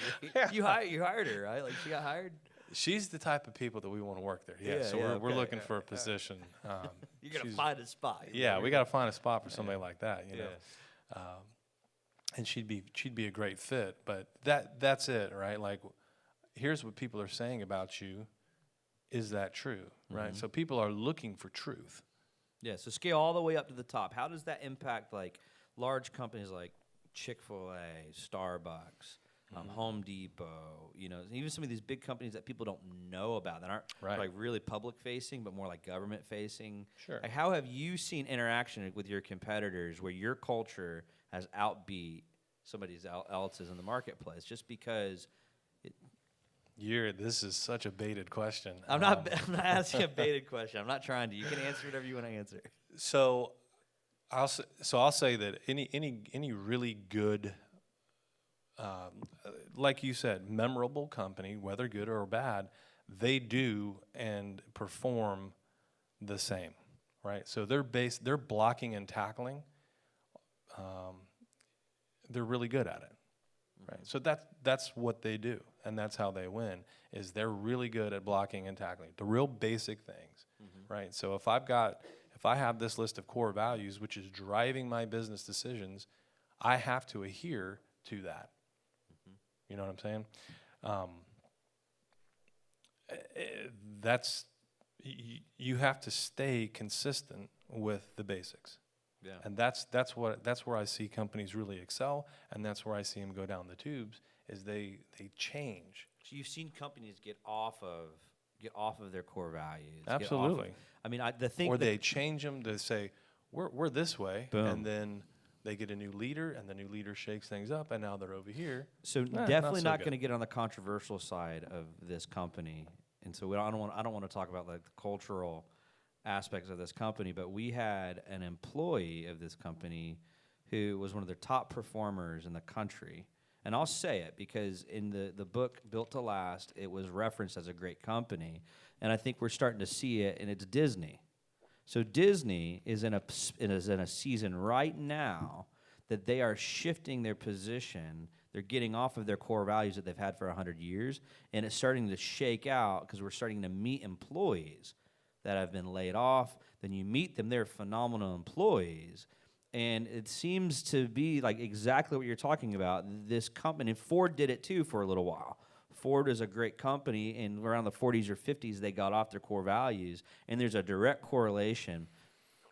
S1: You hired her, right? Like, she got hired?
S2: She's the type of people that we want to work there. Yeah, so we're looking for a position.
S1: You're going to find a spot.
S2: Yeah, we got to find a spot for somebody like that, you know. And she'd be a great fit. But that's it, right? Like, here's what people are saying about you. Is that true, right? So people are looking for truth.
S1: Yeah, so scale all the way up to the top. How does that impact, like, large companies like Chick-fil-A, Starbucks, Home Depot, you know, even some of these big companies that people don't know about that aren't like really public-facing, but more like government-facing?
S2: Sure.
S1: Like, how have you seen interaction with your competitors where your culture has outbeat somebody else's in the marketplace just because...
S2: This is such a baited question.
S1: I'm not asking a baited question. I'm not trying to. You can answer whatever you want to answer.
S2: So I'll say that any really good, like you said, memorable company, whether good or bad, they do and perform the same, right? So they're blocking and tackling. They're really good at it. Right. So that's what they do, and that's how they win, is they're really good at blocking and tackling, the real basic things, right? So if I have this list of core values, which is driving my business decisions, I have to adhere to that. You know what I'm saying? You have to stay consistent with the basics. Yeah. And that's where I see companies really excel, and that's where I see them go down the tubes, is they change.
S1: So you've seen companies get off of their core values.
S2: Absolutely.
S1: They
S2: change them to say we're this way,
S1: boom.
S2: And then they get a new leader, and the new leader shakes things up, and now they're over here.
S1: So definitely not going to get on the controversial side of this company, and so I don't want to talk about like the cultural aspects of this company, but we had an employee of this company who was one of their top performers in the country. And I'll say it because in the book Built to Last, it was referenced as a great company. And I think we're starting to see it, and it's Disney. So Disney is in a season right now that they are shifting their position. They're getting off of their core values that they've had for 100 years, and it's starting to shake out because we're starting to meet employees that have been laid off. Then you meet them, they're phenomenal employees. And it seems to be like exactly what you're talking about. This company, and Ford did it too for a little while. Ford is a great company, and around the 40s or 50s, they got off their core values. And there's a direct correlation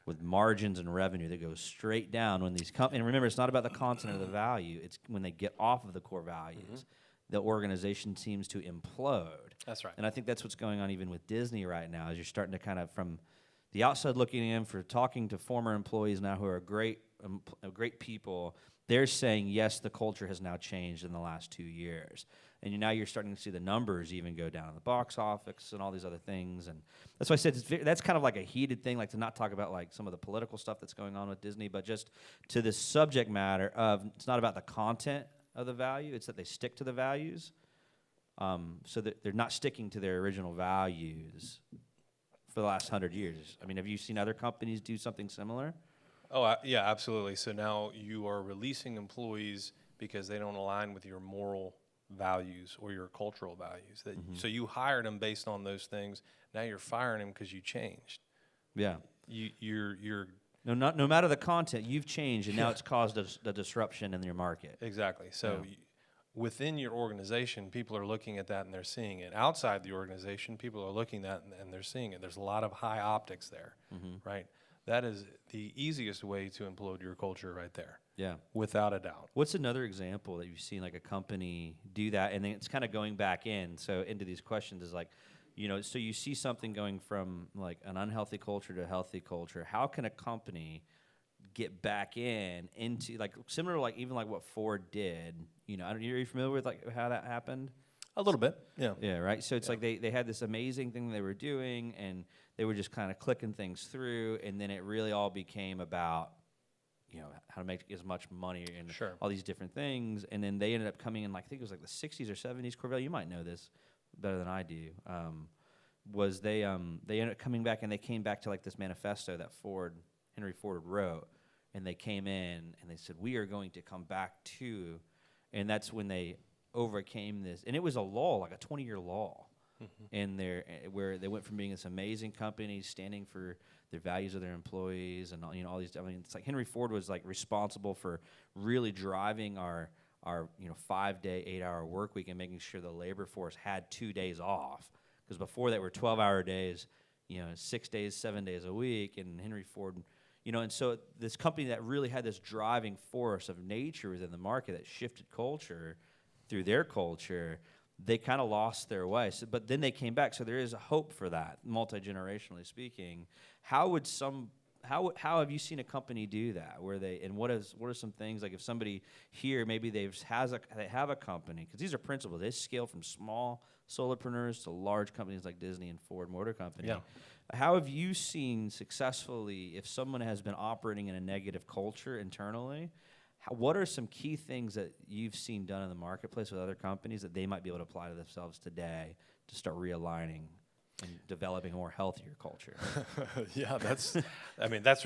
S1: with margins and revenue that goes straight down when these companies, and remember, it's not about the content or the value, it's when they get off of the core values. The organization seems to implode.
S2: That's right.
S1: And I think that's what's going on even with Disney right now, is you're starting to kind of, from the outside looking in, for talking to former employees now who are great people, they're saying, yes, the culture has now changed in the last 2 years. And now you're starting to see the numbers even go down in the box office and all these other things. And that's why I said that's kind of like a heated thing, like to not talk about like some of the political stuff that's going on with Disney, but just to this subject matter of, it's not about the content of the value, it's that they stick to the values, so that they're not sticking to their original values for the last 100 years. I mean, have you seen other companies do something similar?
S2: Oh, yeah, absolutely. So now you are releasing employees because they don't align with your moral values or your cultural values. So you hired them based on those things. Now you're firing them because you changed.
S1: Yeah.
S2: You're
S1: No matter the content, you've changed, and now it's caused a disruption in your market.
S2: Exactly. So within your organization, people are looking at that and they're seeing it. Outside the organization, people are looking at that and they're seeing it. There's a lot of high optics there, right? That is the easiest way to implode your culture right there.
S1: Yeah.
S2: Without a doubt.
S1: What's another example that you've seen like a company do that? And then it's kind of going back into these questions is like, so you see something going from like an unhealthy culture to a healthy culture. How can a company get back into like similar to like even like what Ford did? Are you familiar with like how that happened?
S2: A little bit, yeah.
S1: Yeah, right. So it's like they had this amazing thing they were doing, and they were just kind of clicking things through, and then it really all became about how to make as much money and all these different things. And then they ended up coming in, like I think it was like the 60s or 70s. Corvell, you might know this better than I do. They ended up coming back, and they came back to like this manifesto that Henry Ford wrote, and they came in and they said, we are going to come back to, and that's when they overcame this. And it was a law, like a 20-year law. In there, where they went from being this amazing company standing for their values of their employees and all these. I mean, it's like Henry Ford was like responsible for really driving our 5-day, 8-hour work week and making sure the labor force had 2 days off, because before that were 12-hour days, 6 days, 7 days a week. And Henry Ford, and so this company that really had this driving force of nature within the market that shifted culture through their culture. They kind of lost their way, but then they came back. So there is a hope for that, multi-generationally speaking. How have you seen a company do that? What are some things, like if somebody here maybe they have a company, because these are principles. They scale from small solopreneurs to large companies like Disney and Ford Motor Company.
S2: Yeah.
S1: How have you seen successfully if someone has been operating in a negative culture internally? What are some key things that you've seen done in the marketplace with other companies that they might be able to apply to themselves today to start realigning and developing a more healthier culture?
S2: Yeah, that's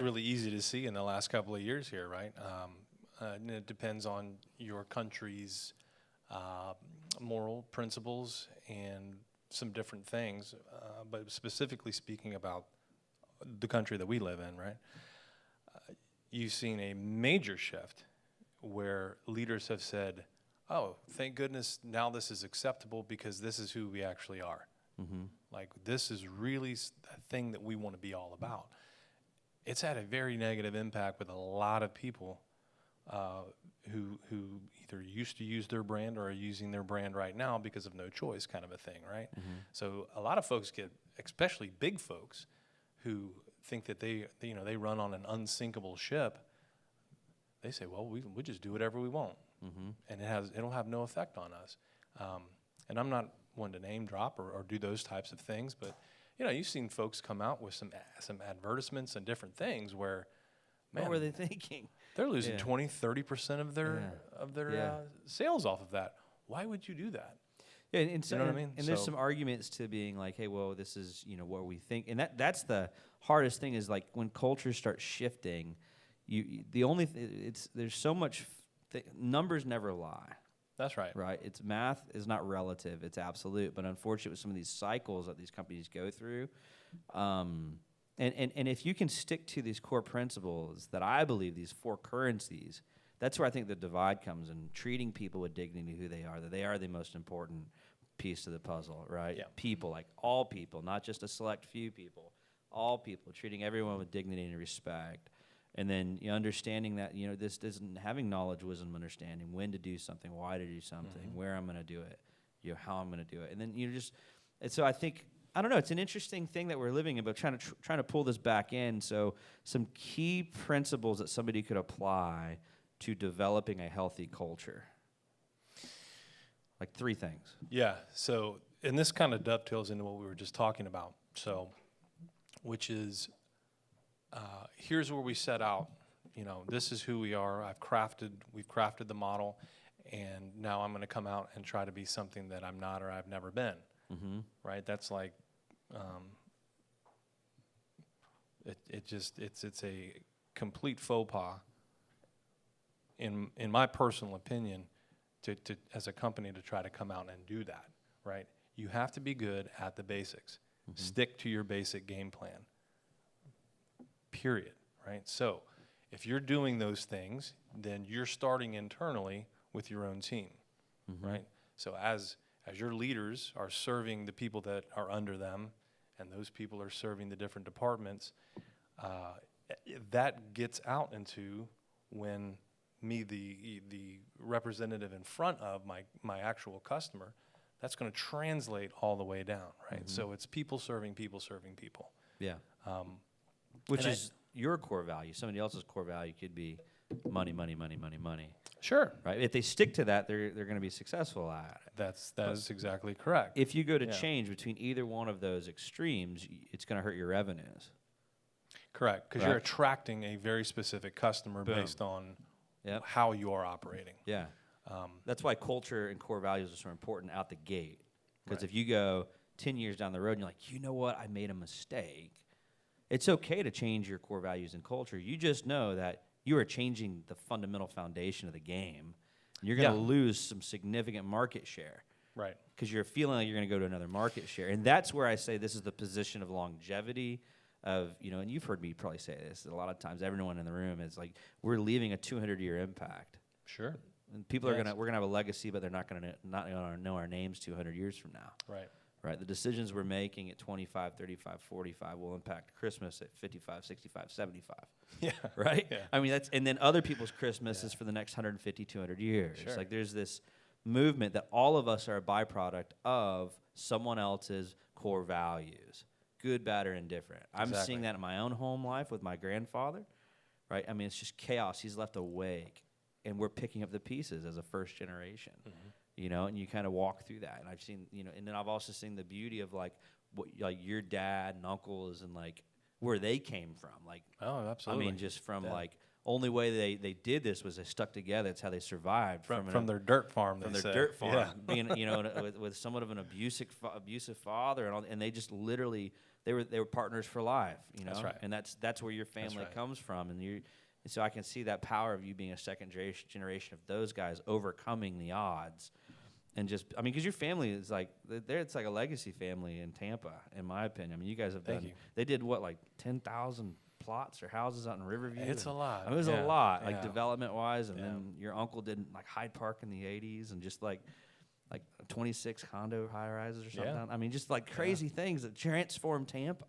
S2: really easy to see in the last couple of years here, right? And it depends on your country's moral principles and some different things, but specifically speaking about the country that we live in, right? You've seen a major shift where leaders have said, oh, thank goodness now this is acceptable because this is who we actually are. Like, this is really a thing that we want to be all about. It's had a very negative impact with a lot of people who either used to use their brand or are using their brand right now because of no choice kind of a thing, right? So a lot of folks especially big folks, who think that they run on an unsinkable ship. They say, well, we just do whatever we want, and it'll have no effect on us. And I'm not one to name drop or do those types of things, but you've seen folks come out with some advertisements and different things where, man,
S1: what were they thinking?
S2: They're losing 20-30% of their sales off of that. Why would you do that?
S1: Yeah, and so,
S2: you know what I mean?
S1: And there's some arguments to being like, hey, well, this is what we think, and that's the hardest thing is like when cultures start shifting. There's so much numbers never lie.
S2: That's right.
S1: Right. It's math is not relative; it's absolute. But unfortunately, with some of these cycles that these companies go through, and if you can stick to these core principles that I believe, these 4 currencies, that's where I think the divide comes in. Treating people with dignity, who they are, that they are the most important piece of the puzzle. Right.
S2: Yeah.
S1: People, like all people, not just a select few people. All people, treating everyone with dignity and respect. And then understanding that, this isn't having knowledge, wisdom, understanding when to do something, why to do something, where I'm going to do it, how I'm going to do it. And then and so I think, I don't know, it's an interesting thing that we're living in, but trying to pull this back in. So some key principles that somebody could apply to developing a healthy culture. Like 3 things. Yeah.
S2: So, and this kind of dovetails into what we were just talking about. So, which is, here's where we set out. This is who we are. We've crafted the model, and now I'm going to come out and try to be something that I'm not or I've never been. Right? That's like, it's a complete faux pas, in my personal opinion, to as a company to try to come out and do that. Right? You have to be good at the basics. Stick to your basic game plan. Period. right? So if you're doing those things, then you're starting internally with your own team, right? So as your leaders are serving the people that are under them, and those people are serving the different departments, that gets out into when me, the representative in front of my actual customer, that's going to translate all the way down, right? So it's people serving people serving people.
S1: Yeah. Which is your core value. Somebody else's core value could be money, money, money, money, money.
S2: Sure.
S1: Right? If they stick to that, they're going to be successful at it.
S2: That is exactly correct.
S1: If you go to change between either one of those extremes, it's going to hurt your revenues.
S2: Correct, because you're attracting a very specific customer based on how you are operating.
S1: Yeah. That's why culture and core values are so important out the gate. Because if you go 10 years down the road and you're like, you know what, I made a mistake, it's okay to change your core values and culture. You just know that you are changing the fundamental foundation of the game. You're going to lose some significant market share.
S2: Right.
S1: Because you're feeling like you're going to go to another market share. And that's where I say this is the position of longevity of, and you've heard me probably say this a lot of times, everyone in the room is like, we're leaving a 200-year impact.
S2: Sure.
S1: And people we're gonna have a legacy, but they're not gonna know our names 200 years from now.
S2: Right.
S1: Right. The decisions we're making at 25, 35, 45 will impact Christmas at 55, 65, 75.
S2: Yeah.
S1: Right?
S2: Yeah.
S1: I mean, and then other people's Christmas is for the next 150, 200 years.
S2: Sure.
S1: Like there's this movement that all of us are a byproduct of someone else's core values, good, bad, or indifferent. I'm seeing that in my own home life with my grandfather, right? I mean, it's just chaos. He's left a wake, and we're picking up the pieces as a first generation. And you kind of walk through that. And I've seen, and then I've also seen the beauty of like what like your dad and uncles and like where they came from. Like,
S2: oh, absolutely.
S1: I mean, just from like only way they did this was they stuck together. That's how they survived
S2: from their dirt farm.
S1: From their dirt farm, being with somewhat of an abusive father, and they just literally they were partners for life.
S2: That's right.
S1: And that's where your family comes from, and so I can see that power of you being a second generation of those guys overcoming the odds. And just, I mean, because your family is like, it's like a legacy family in Tampa, in my opinion. I mean, you guys have done, they did what, like 10,000 plots or houses out in Riverview?
S2: It's a lot.
S1: I mean, it was a lot, like development-wise. And then your uncle did like Hyde Park in the 80s and just like 26 condo high-rises or something.
S2: Yeah.
S1: I mean, just like crazy things that transformed Tampa.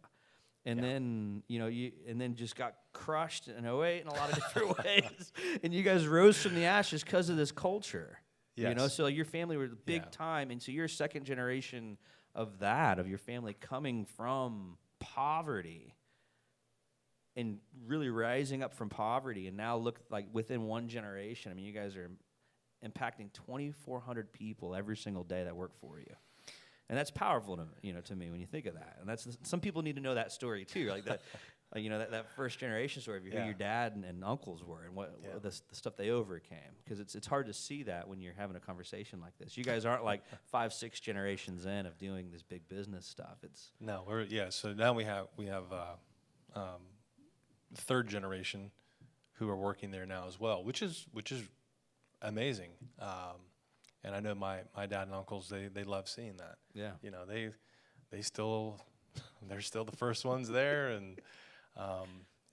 S1: And then, and then just got crushed in 08 in a lot of different ways. And you guys rose from the ashes because of this culture.
S2: Yes.
S1: So your family were big time, and so you're second generation of your family coming from poverty and really rising up from poverty, and now look like within one generation. I mean, you guys are impacting 2,400 people every single day that work for you. And that's powerful to me when you think of that. And that's some people need to know that story too, like that. That first generation story of who your dad and uncles were and what the stuff they overcame. Because it's hard to see that when you're having a conversation like this. You guys aren't like 5-6 generations in of doing this big business stuff.
S2: So now we have third generation who are working there now as well, which is amazing. And I know my dad and uncles, they love seeing that.
S1: Yeah.
S2: They're still the first ones there, and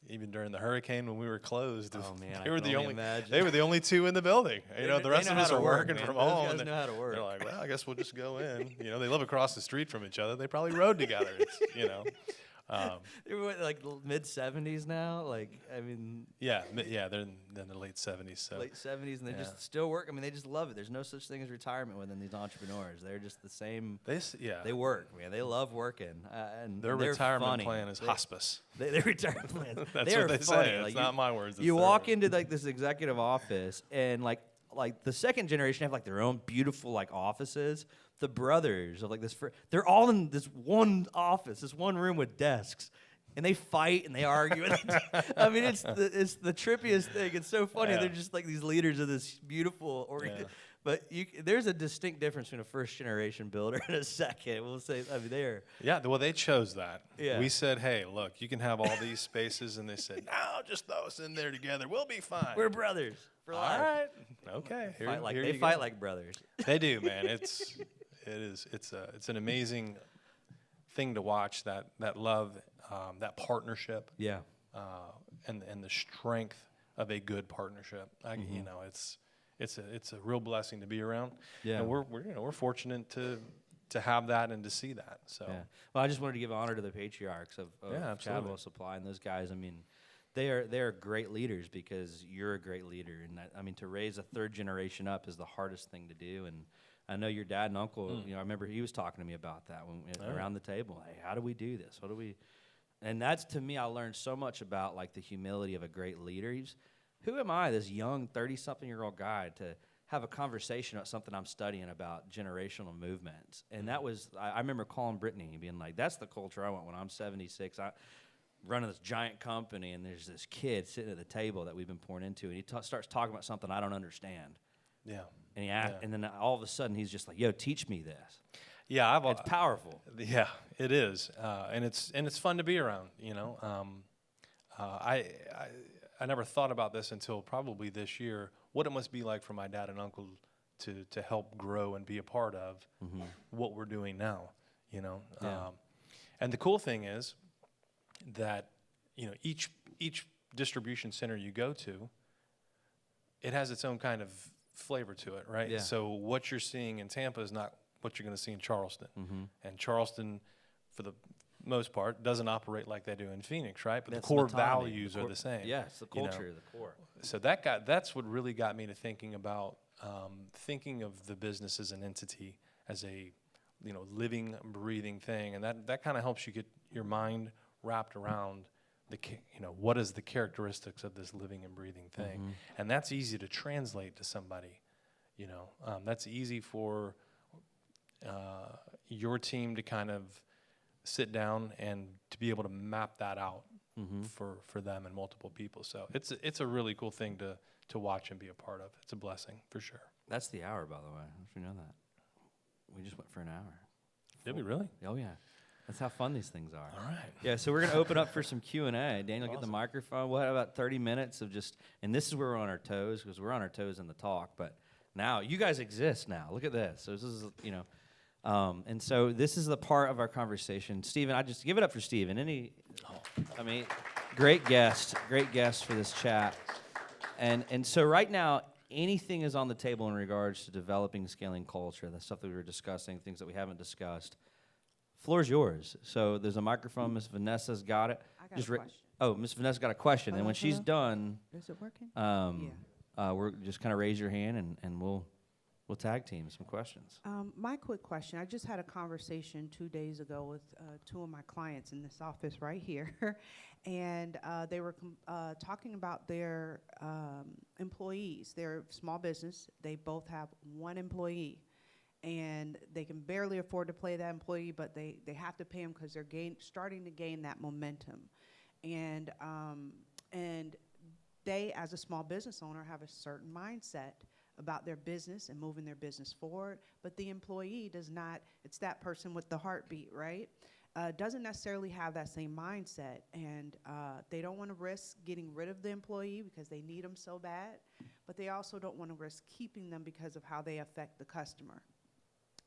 S2: even during the hurricane when we were closed, they were the only two in the building. The rest of us are working from home.
S1: Those guys know how to work.
S2: They're like, well, I guess we'll just go in. They live across the street from each other. They probably rode together.
S1: They were like mid 70s now. Like, I mean,
S2: they're in the late 70s. So.
S1: Late 70s, and they just still work. I mean, they just love it. There's no such thing as retirement within these entrepreneurs. They're just the same. They work, man. They love working. And
S2: their retirement plan is hospice.
S1: Their retirement plan.
S2: That's what they say. It's not my words.
S1: You walk into like this executive office, and like the second generation have like their own beautiful like offices. The brothers of like this, they're all in this one office, this one room with desks, and they fight and they argue. I mean, it's the trippiest thing. It's so funny. Yeah. They're just like these leaders of this beautiful But there's a distinct difference between a first generation builder and a second. We'll say, I mean, they're
S2: well, they chose that.
S1: Yeah.
S2: We said, hey, look, you can have all these spaces, and they said, no, just throw us in there together. We'll be fine.
S1: We're brothers for life.
S2: All right, okay.
S1: They fight like brothers.
S2: They do, man. It's an amazing thing to watch, that love, that partnership.
S1: Yeah.
S2: and the strength of a good partnership. You know, it's a real blessing to be around.
S1: Yeah.
S2: And we're fortunate to have that and to see that. So
S1: yeah. Well, I just wanted to give honor to the patriarchs of
S2: absolutely.
S1: Chadwell Supply and those guys. I mean, they are great leaders because you're a great leader, and that, I mean, to raise a third generation up is the hardest thing to do. And I know your dad and uncle. You know, I remember he was talking to me about that around the table. Hey, how do we do this? What do we? And that's, to me, I learned so much about like the humility of a great leader. Who am I, this young 30-something-year-old guy, to have a conversation about something I'm studying about generational movements? And that was, I remember calling Brittany and being like, that's the culture I want when I'm 76. I'm running this giant company, and there's this kid sitting at the table that we've been pouring into, and he starts talking about something I don't understand.
S2: Yeah.
S1: And and then all of a sudden he's just like, yo, teach me this.
S2: Yeah,
S1: It's powerful.
S2: Yeah, it is, and it's fun to be around. You know, I never thought about this until probably this year. What it must be like for my dad and uncle to help grow and be a part of what we're doing now. You know, and the cool thing is that, you know, each distribution center you go to, it has its own kind of flavor to it, right?
S1: Yeah.
S2: So what you're seeing in Tampa is not what you're going to see in Charleston. And Charleston, for the most part, doesn't operate like they do in Phoenix, right? But
S1: That's
S2: the core
S1: autonomy.
S2: values are the same.
S1: Yes, the
S2: you know?
S1: culture, the core.
S2: So that's what really got me to thinking about thinking of the business as an entity, as a, you know, living, breathing thing, and that kind of helps you get your mind wrapped around you know, what is the characteristics of this living and breathing thing, and that's easy to translate to somebody. You know, that's easy for your team to kind of sit down and to be able to map that out for them and multiple people. So it's a really cool thing to watch and be a part of. It's a blessing for sure.
S1: That's the hour, by the way. I don't know if you know that. We just went for an hour.
S2: Did we really?
S1: Oh, yeah. That's how fun these things are.
S2: All right.
S1: Yeah, so we're going to open up for some Q&A. Daniel,
S2: Awesome.
S1: get the microphone. We'll have about 30 minutes of just, and this is where we're on our toes, because we're on our toes in the talk, but now, you guys exist now. Look at this. So this is, you know, and so this is the part of our conversation. Stephen, I just give it up for Stephen. I mean, great guest for this chat. And so right now, anything is on the table in regards to developing, scaling culture, the stuff that we were discussing, things that we haven't discussed. Floor's yours. So there's a microphone. Miss Vanessa's got it.
S3: I got a question.
S1: Oh, Miss Vanessa's got a question. And when she's done,
S3: Is it working?
S1: we're just kind of raise your hand and we'll tag team some questions.
S3: My quick question. I just had a conversation 2 days ago with two of my clients in this office right here. And they were talking about their employees. They're small business. They both have one employee. And they can barely afford to pay that employee, but they have to pay him because they're starting to gain that momentum. And they, as a small business owner, have a certain mindset about their business and moving their business forward, but the employee does not. It's that person with the heartbeat, right? Doesn't necessarily have that same mindset, and they don't want to risk getting rid of the employee because they need them so bad, but they also don't want to risk keeping them because of how they affect the customer.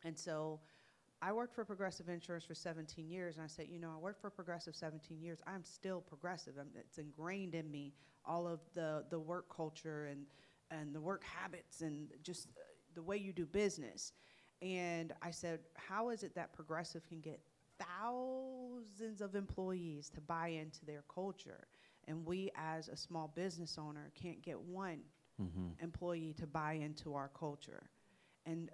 S3: And so I worked for Progressive Insurance for 17 years, and I said, you know, I worked for Progressive 17 years. I'm still Progressive. It's ingrained in me, all of the work culture and the work habits and just the way you do business. And I said, how is it that Progressive can get thousands of employees to buy into their culture, and we as a small business owner can't get one employee to buy into our culture? And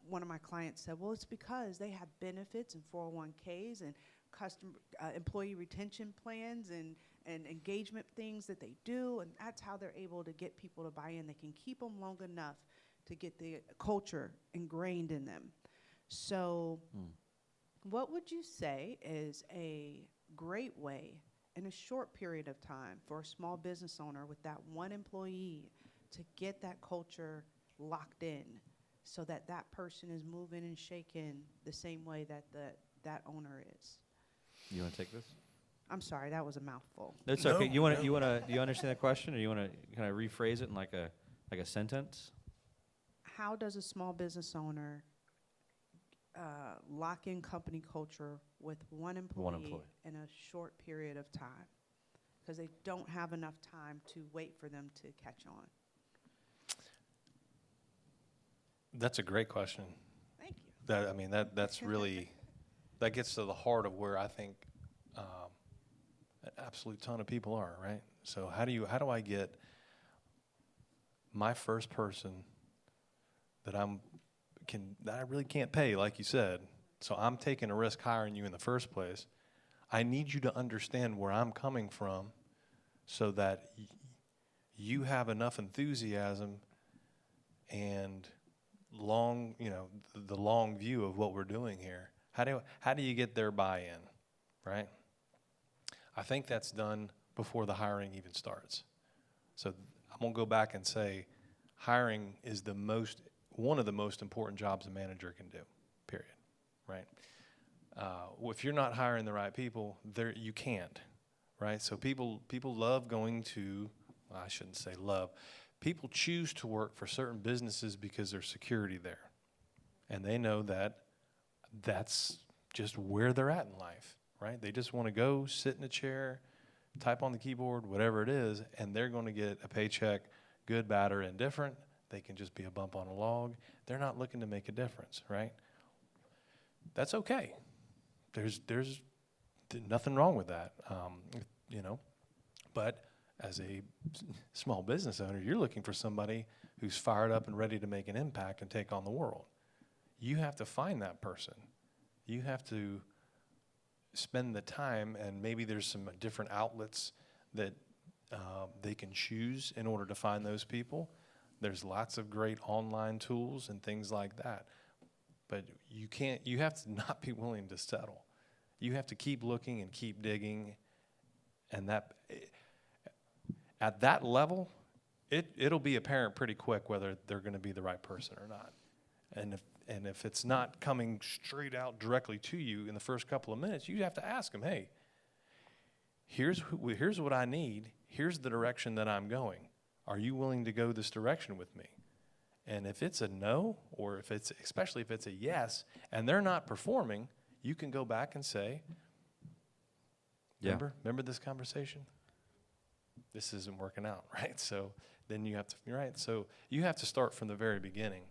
S3: one of my clients said, well, it's because they have benefits and 401ks and employee retention plans and engagement things that they do, and that's how they're able to get people to buy in. They can keep them long enough to get the culture ingrained in them. So what would you say is a great way in a short period of time for a small business owner with that one employee to get that culture locked in, so that that person is moving and shaking the same way that that owner is?
S1: You want to take this?
S3: I'm sorry, that was a mouthful.
S1: That's okay. Do you understand that question, or you want to kind of rephrase it in like a sentence?
S3: How does a small business owner lock in company culture with one employee in a short period of time? because they don't have enough time to wait for them to catch on?
S2: That's a great question.
S3: Thank you.
S2: That's really, that gets to the heart of where I think an absolute ton of people are, right? So how do I get my first person that I really can't pay, like you said, so I'm taking a risk hiring you in the first place. I need you to understand where I'm coming from so that you have enough enthusiasm and the long view of what we're doing here. How do you get their buy-in, right? I think that's done before the hiring even starts. So I'm gonna go back and say hiring is one of the most important jobs a manager can do, period, right? If you're not hiring the right people, you can't, right? So people love going to, well, I shouldn't say love, people choose to work for certain businesses because there's security there. And they know that that's just where they're at in life, right? They just want to go sit in a chair, type on the keyboard, whatever it is, and they're going to get a paycheck, good, bad, or indifferent. They can just be a bump on a log. They're not looking to make a difference, right? That's okay. There's nothing wrong with that, But as a small business owner, you're looking for somebody who's fired up and ready to make an impact and take on the world. You have to find that person. You have to spend the time, and maybe there's some different outlets that they can choose in order to find those people. There's lots of great online tools and things like that. But you have to not be willing to settle. You have to keep looking and keep digging, and at that level, it'll be apparent pretty quick whether they're going to be the right person or not. And if it's not coming straight out directly to you in the first couple of minutes, you have to ask them, hey, here's what I need. Here's the direction that I'm going. Are you willing to go this direction with me? And if it's a no, or especially if it's a yes, and they're not performing, you can go back and say, remember this conversation? This isn't working out, right? So then you have to, right? So you have to start from the very beginning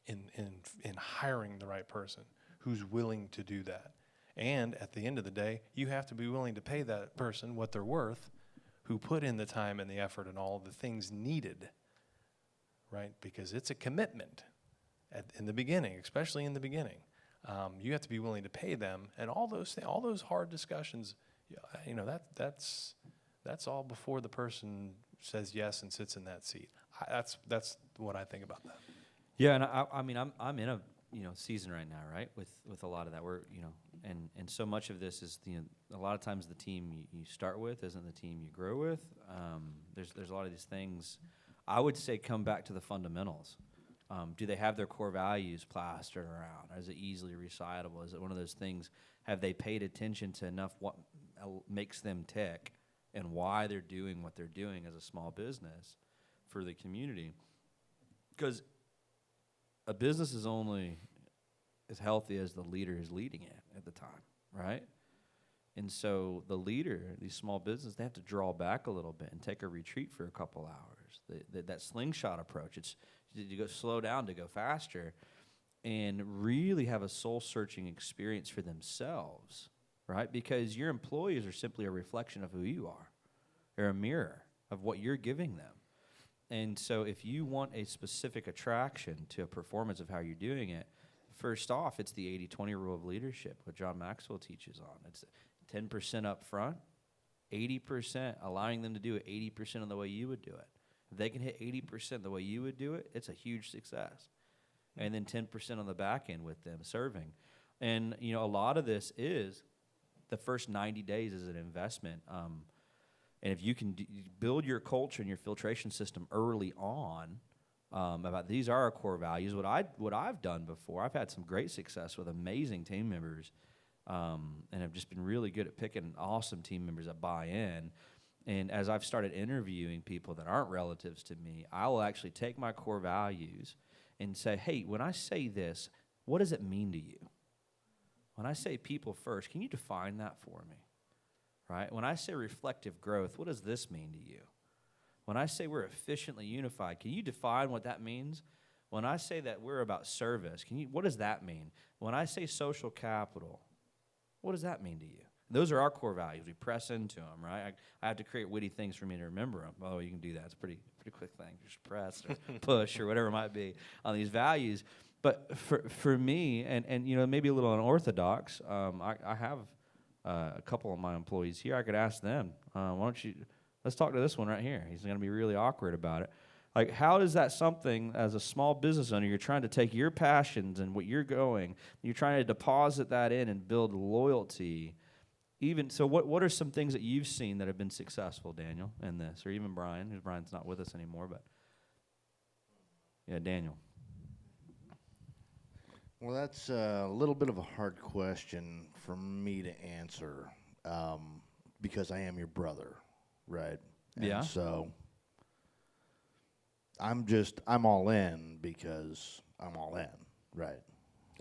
S2: in hiring the right person who's willing to do that. And at the end of the day, you have to be willing to pay that person what they're worth, who put in the time and the effort and all the things needed, right? Because it's a commitment in the beginning, especially in the beginning. You have to be willing to pay them, and all those hard discussions. That's all before the person says yes and sits in that seat. That's what I think about that.
S1: Yeah, and I'm in a season right now, right? With a lot of that, and so much of this is a lot of times the team you start with isn't the team you grow with. There's a lot of these things. I would say come back to the fundamentals. Do they have their core values plastered around? Is it easily recitable? Is it one of those things? Have they paid attention to enough what makes them tick and why they're doing what they're doing as a small business for the community? Because a business is only as healthy as the leader is leading it at the time, right? And so the leader, these small businesses, they have to draw back a little bit and take a retreat for a couple hours. That slingshot approach, it's to go slow down to go faster and really have a soul-searching experience for themselves, right? Because your employees are simply a reflection of who you are. They're a mirror of what you're giving them. And so if you want a specific attraction to a performance of how you're doing it, first off, it's the 80-20 rule of leadership, what John Maxwell teaches on. It's 10% up front, 80%, allowing them to do it 80% of the way you would do it. If they can hit 80% the way you would do it, it's a huge success. And then 10% on the back end with them serving. And, a lot of this is the first 90 days is an investment. And if you can build your culture and your filtration system early on, about these are our core values. What I've done before, I've had some great success with amazing team members, and have just been really good at picking awesome team members that buy in. And as I've started interviewing people that aren't relatives to me, I will actually take my core values and say, hey, when I say this, what does it mean to you? When I say people first, can you define that for me? right? When I say reflective growth, what does this mean to you? When I say we're efficiently unified, can you define what that means? When I say that we're about service, what does that mean? When I say social capital, what does that mean to you? Those are our core values. We press into them, right? I have to create witty things for me to remember them. By the way, you can do that. It's a pretty quick thing. Just press or push or whatever it might be on these values. But for me, and maybe a little unorthodox, I have a couple of my employees here. I could ask them, let's talk to this one right here. He's going to be really awkward about it. Like, how is that something, as a small business owner, you're trying to take your passions and what you're trying to deposit that in and build loyalty? What are some things that you've seen that have been successful, Daniel, in this, or even Brian? Brian's not with us anymore, but yeah, Daniel.
S4: Well, that's a little bit of a hard question for me to answer, because I am your brother, right?
S1: Yeah.
S4: And so I'm all in because I'm all in, right?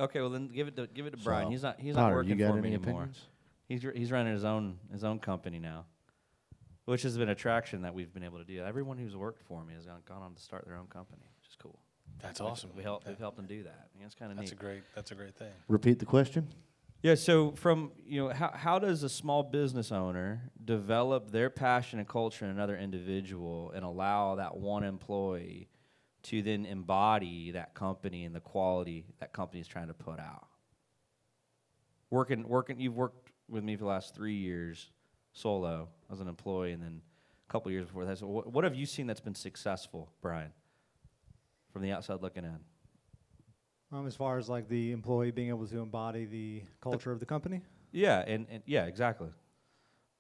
S1: Okay, well then give it to Brian. He's not
S4: Potter,
S1: working
S4: you got
S1: for me
S4: any
S1: anymore.
S4: opinions?
S1: He's running his own company now, which has been a traction that we've been able to do. Everyone who's worked for me has gone on to start their own company, which is cool.
S2: That's awesome.
S1: We've helped them do that. It's kind of neat.
S2: That's a great thing.
S4: Repeat the question.
S1: Yeah. So how does a small business owner develop their passion and culture in another individual and allow that one employee to then embody that company and the quality that company is trying to put out? You've worked with me for the last 3 years solo as an employee, and then a couple years before that. So what have you seen that's been successful, Brian, from the outside looking in?
S5: As far as like the employee being able to embody the culture of the company?
S1: Yeah, and yeah, exactly.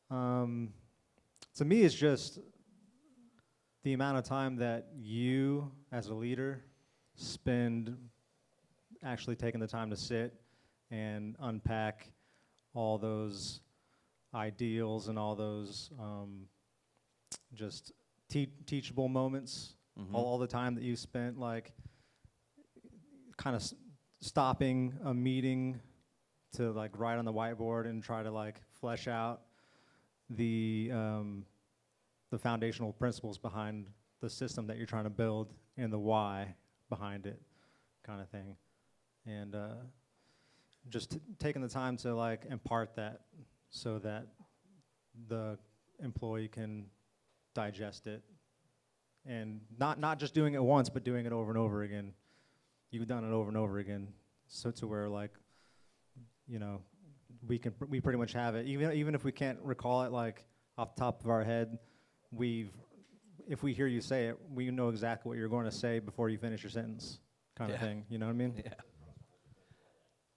S5: To me, it's just the amount of time that you, as a leader, spend actually taking the time to sit and unpack all those ideals and all those just teachable moments, all the time that you spent like kind of stopping a meeting to like write on the whiteboard and try to like flesh out the foundational principles behind the system that you're trying to build and the why behind it, kind of thing, and just taking the time to like impart that so that the employee can digest it, and not just doing it once, but doing it over and over again. You've done it over and over again, so to where like, we pretty much have it. Even if we can't recall it like off the top of our head, if we hear you say it, we know exactly what you're going to say before you finish your sentence, kind of thing. You know what I mean?
S1: Yeah.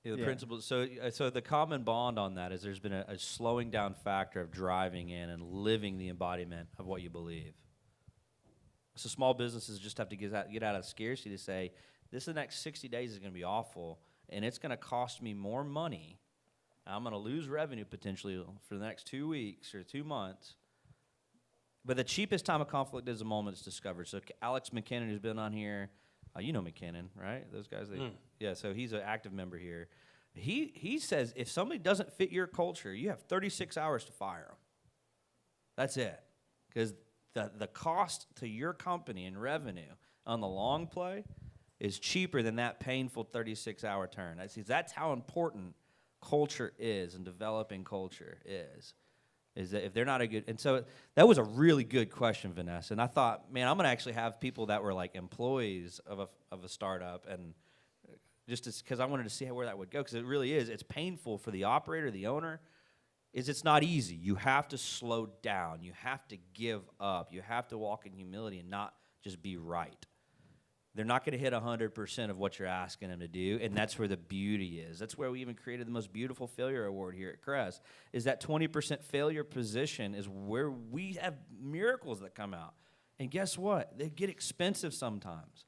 S1: Yeah, the principles. So the common bond on that is there's been a slowing down factor of driving in and living the embodiment of what you believe. So small businesses just have to get out of scarcity to say, the next 60 days is going to be awful, and it's going to cost me more money. I'm going to lose revenue potentially for the next 2 weeks or 2 months. But the cheapest time of conflict is the moment it's discovered. So Alex McKinnon, who's been on here, you know McKinnon, right? Those guys. Yeah, so he's an active member here. He says if somebody doesn't fit your culture, you have 36 hours to fire them. That's it. Because the cost to your company in revenue on the long play is cheaper than that painful 36-hour turn. That's how important culture is and developing culture is that if they're not a good, and so that was a really good question, Vanessa. And I thought, man, I'm going to actually have people that were like employees of a startup, and just because I wanted to see where that would go, because it really is. It's painful for the operator, the owner. It's not easy. You have to slow down. You have to give up. You have to walk in humility and not just be right. They're not going to hit 100% of what you're asking them to do, and that's where the beauty is. That's where we even created the most beautiful failure award here at CRES, is that 20% failure position is where we have miracles that come out. And guess what? They get expensive sometimes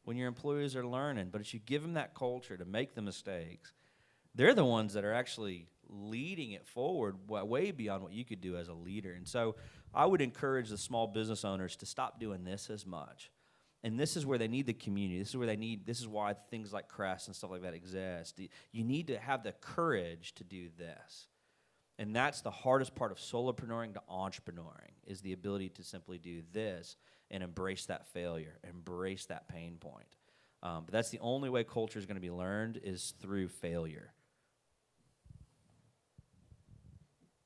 S1: when your employees are learning, but if you give them that culture to make the mistakes, they're the ones that are actually leading it forward way beyond what you could do as a leader. And so I would encourage the small business owners to stop doing this as much. And this is where they need the community. This is why things like CRES and stuff like that exist. You need to have the courage to do this. And that's the hardest part of solopreneuring to entrepreneuring, is the ability to simply do this and embrace that failure, embrace that pain point. But that's the only way culture is going to be learned, is through failure.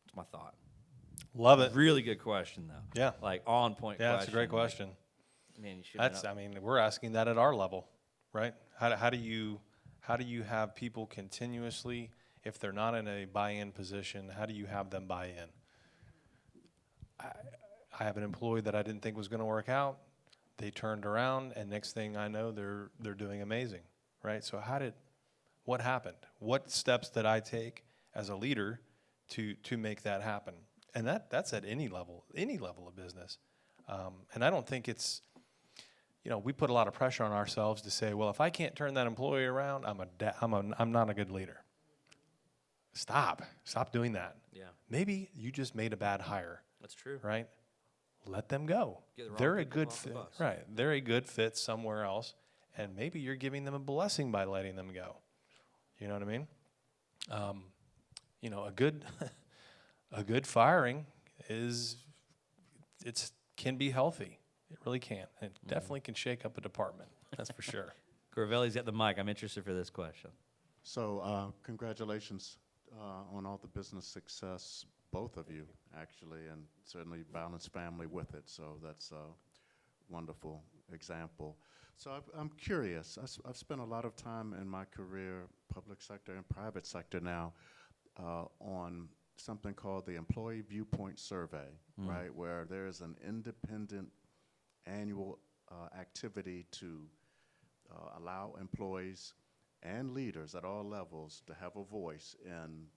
S1: That's my thought.
S2: Love it.
S1: Really good question, though.
S2: Yeah.
S1: Like, on point question.
S2: Yeah, that's a great question.
S1: Like, man, you should
S2: I mean, we're asking that at our level, right? How do you have people continuously, if they're not in a buy-in position, how do you have them buy in? I have an employee that I didn't think was going to work out. They turned around, and next thing I know, they're doing amazing, right? So what happened? What steps did I take as a leader to make that happen? And that's at any level of business. And I don't think it's, we put a lot of pressure on ourselves to say, well, if I can't turn that employee around, I'm not a good leader. Stop doing that.
S1: Yeah,
S2: Maybe you just made a bad hire,
S1: that's true.
S2: right? Let them go.
S1: Get the wrong
S2: They're a
S1: people
S2: good
S1: off the
S2: fit,
S1: bus.
S2: right? They're a good fit somewhere else, and maybe you're giving them a blessing by letting them go. You know what I mean? A good firing can be healthy. It really can. It definitely can shake up a department. That's for sure.
S1: Corvelli's got the mic. I'm interested for this question.
S6: So congratulations on all the business success, both of you, actually, and certainly balanced family with it. So that's a wonderful example. So I'm curious. I've spent a lot of time in my career, public sector and private sector now, on something called the Employee Viewpoint Survey, right, where there is an independent annual activity to allow employees and leaders at all levels to have a voice in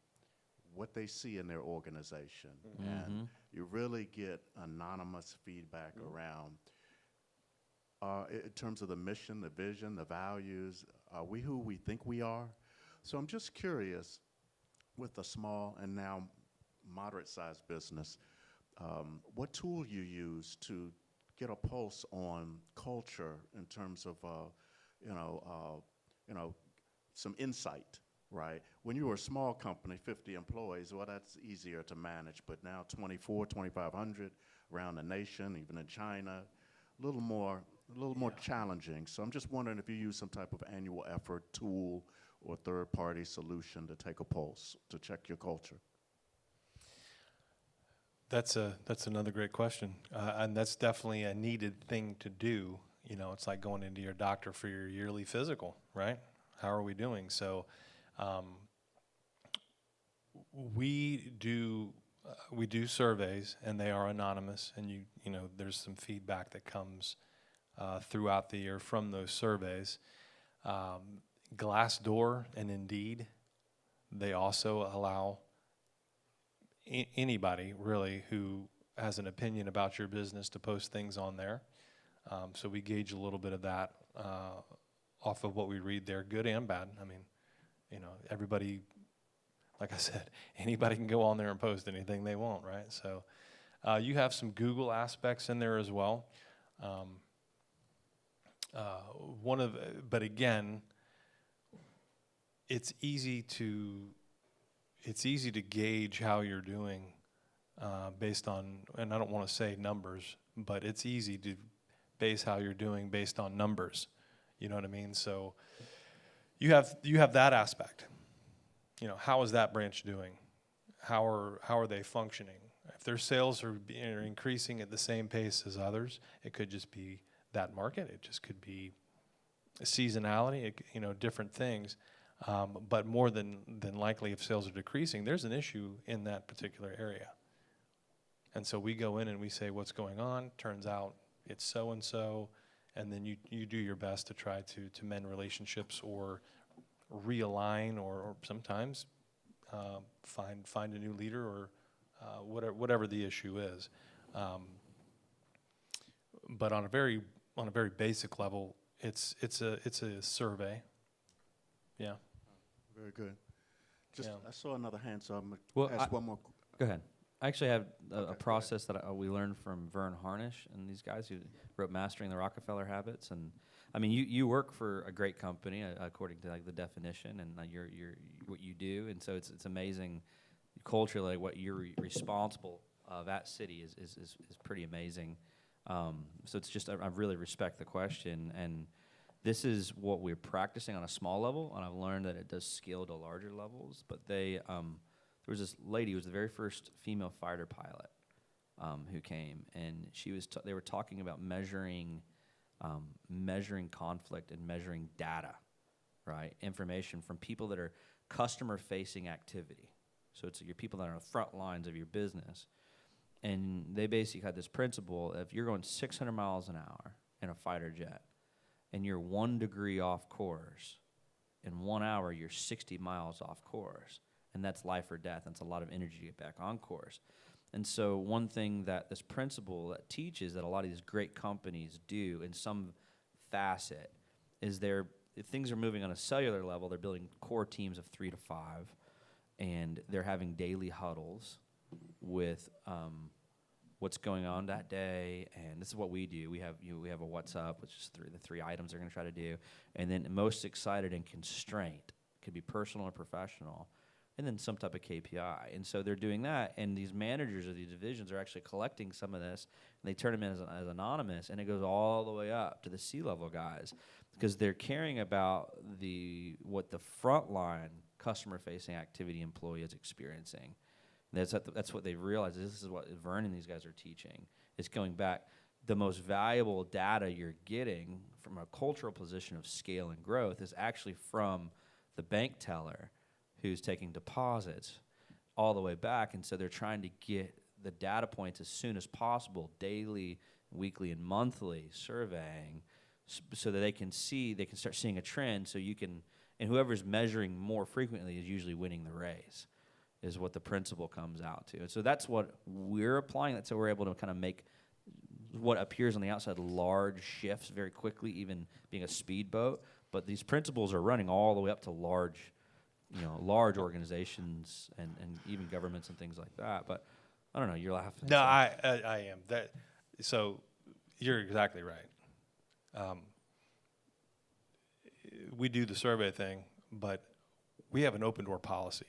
S6: what they see in their organization. And you really get anonymous feedback around, in terms of the mission, the vision, the values, are we who we think we are? So I'm just curious, with a small and now moderate-sized business, what tool you use to get a pulse on culture in terms of, some insight, right? When you were a small company, 50 employees, well, that's easier to manage. But now 2,500 around the nation, even in China, a little more challenging. So I'm just wondering if you use some type of annual effort tool or third-party solution to take a pulse, to check your culture.
S2: That's another great question, and that's definitely a needed thing to do. It's like going into your doctor for your yearly physical, right? How are we doing? So, we do surveys, and they are anonymous, and there's some feedback that comes throughout the year from those surveys. Glassdoor and Indeed, they also allow anybody really who has an opinion about your business to post things on there. So we gauge a little bit of that off of what we read there, good and bad. I mean, everybody, like I said, anybody can go on there and post anything they want, right? So you have some Google aspects in there as well. But again, it's easy to gauge how you're doing based on, and I don't want to say numbers, but it's easy to base how you're doing based on numbers. You know what I mean? So you have that aspect. How is that branch doing? How are they functioning? If their sales are increasing at the same pace as others, it could just be that market. It just could be seasonality. Different things. But more than likely, if sales are decreasing, there's an issue in that particular area. And so we go in and we say, what's going on? Turns out it's so-and-so, and then you do your best to try to mend relationships or realign or sometimes find a new leader or whatever the issue is. But on a very basic level, it's a survey. Yeah.
S6: Very good. Just,
S2: Yeah.
S6: I saw another hand, so I'm
S1: Well,
S6: going to ask one more.
S1: Go ahead. I actually have a
S6: Okay, go
S1: process that we learned from Vern Harnish and these guys who wrote Mastering the Rockefeller Habits. And I mean, you work for a great company according to like the definition and you're what you do. And so it's amazing culturally what you're responsible of at city is pretty amazing. So it's just I really respect the question, and this is what we're practicing on a small level, and I've learned that it does scale to larger levels. But there was this lady who was the very first female fighter pilot who came, and they were talking about measuring conflict and measuring data, right? Information from people that are customer-facing activity. So it's your people that are on the front lines of your business. And they basically had this principle: if you're going 600 miles an hour in a fighter jet and you're 1 degree off course, in 1 hour you're 60 miles off course. And that's life or death. That's a lot of energy to get back on course. And so one thing that this principle that teaches that a lot of these great companies do in some facet is if things are moving on a cellular level, they're building core teams of 3 to 5, and they're having daily huddles with what's going on that day. And this is what we do. We have a what's up, which is the three items they're going to try to do, and then most excited and constraint could be personal or professional, and then some type of KPI. And so they're doing that, and these managers of these divisions are actually collecting some of this, and they turn them in as anonymous, and it goes all the way up to the C-level guys, because they're caring about what the frontline customer-facing activity employee is experiencing. That's what they've realized. This is what Vern and these guys are teaching. It's going back. The most valuable data you're getting from a cultural position of scale and growth is actually from the bank teller who's taking deposits all the way back. And so they're trying to get the data points as soon as possible, daily, weekly, and monthly surveying, so that they can start seeing a trend. So you can, and whoever's measuring more frequently is usually winning the race, is what the principle comes out to. And so that's what we're applying. That's how we're able to kind of make what appears on the outside large shifts very quickly, even being a speedboat. But these principles are running all the way up to large organizations and even governments and things like that. But I don't know, you're laughing.
S2: No, I am. So you're exactly right. We do the survey thing, but we have an open door policy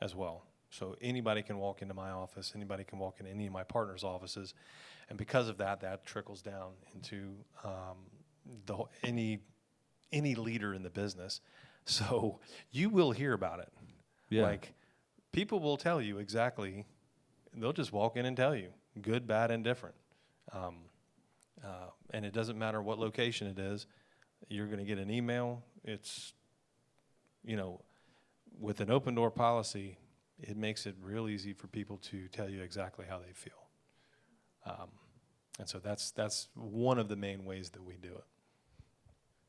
S2: as well. So anybody can walk into my office, anybody can walk into any of my partners' offices, and because of that, that trickles down into any leader in the business. So you will hear about it.
S1: Yeah.
S2: Like, people will tell you exactly. They'll just walk in and tell you, good, bad, and different. And it doesn't matter what location it is. You're going to get an email. It's, with an open door policy, it makes it real easy for people to tell you exactly how they feel. And so that's one of the main ways that we do it.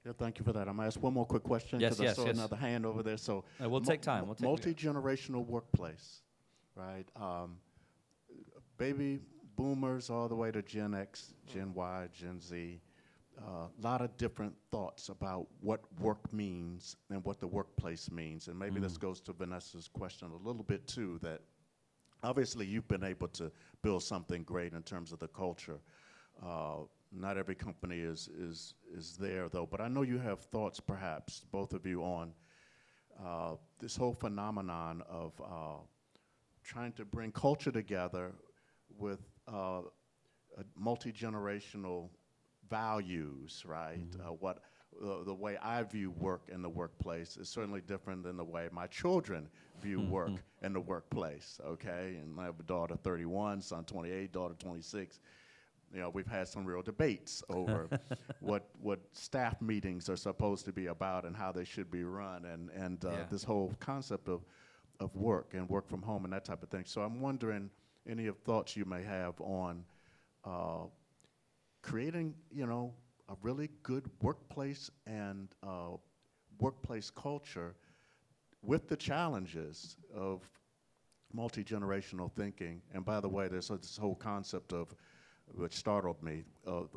S6: Yeah, thank you for that. I'm going to ask one more quick question
S1: Yes,
S6: because I saw
S1: yes.
S6: another hand over there. So
S1: We'll take time.
S6: Multi-generational workplace, right? Baby boomers all the way to Gen X, Gen Y, Gen Z. A lot of different thoughts about what work means and what the workplace means. And maybe this goes to Vanessa's question a little bit too, that obviously you've been able to build something great in terms of the culture. Not every company is there though, but I know you have thoughts perhaps, both of you, on this whole phenomenon of trying to bring culture together with multi-generational values, right? The way I view work in the workplace is certainly different than the way my children view work in the workplace, okay? And I have a daughter 31, son 28, daughter 26. We've had some real debates over what staff meetings are supposed to be about and how they should be run, and this whole concept of work and work from home and that type of thing. So I'm wondering any of thoughts you may have on creating, a really good workplace and workplace culture with the challenges of multi-generational thinking. And by the way, there's this whole concept of, which startled me, of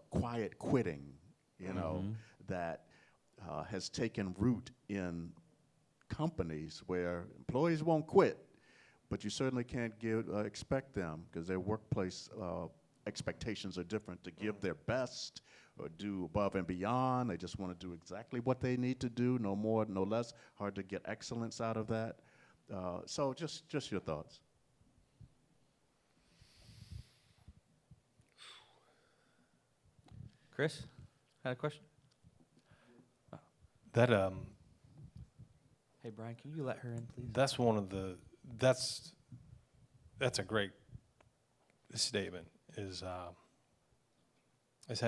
S6: quiet quitting, that has taken root in companies where employees won't quit, but you certainly can't expect them, because their workplace expectations are different, to give their best or do above and beyond. They just want to do exactly what they need to do, no more, no less. Hard to get excellence out of that. So just your thoughts.
S1: Chris, had a question?
S2: That
S1: Hey, Brian, can you let her in, please?
S2: that's one of the that's a great statement. Is how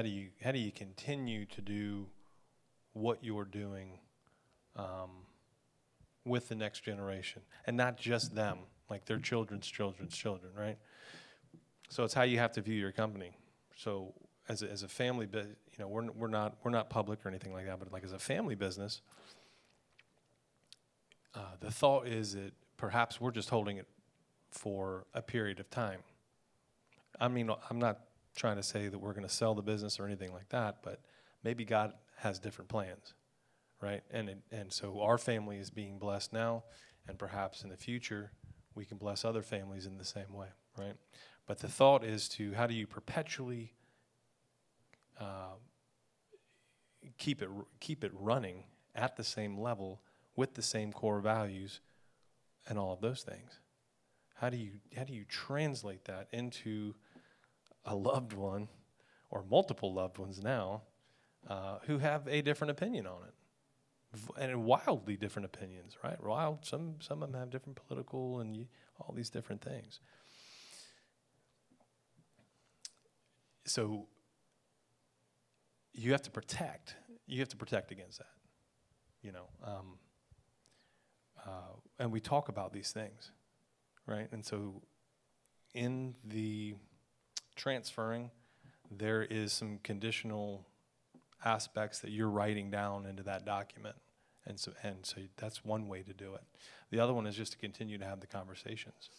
S2: do you continue to do what you're doing with the next generation, and not just them, like their children's children, right? So it's how you have to view your company. So as a family, we're not public or anything like that, but like as a family business, the thought is that perhaps we're just holding it for a period of time. I mean, I'm not trying to say that we're going to sell the business or anything like that, but maybe God has different plans, right? And so our family is being blessed now, and perhaps in the future we can bless other families in the same way, right? But the thought is to how do you perpetually keep it running at the same level with the same core values and all of those things. How do you translate that into a loved one or multiple loved ones now who have a different opinion on it, and wildly different opinions, right? Some of them have different political and all these different things. So you have to protect against that, and we talk about these things, right? And so in the transferring, there is some conditional aspects that you're writing down into that document. And so that's one way to do it. The other one is just to continue to have the conversations,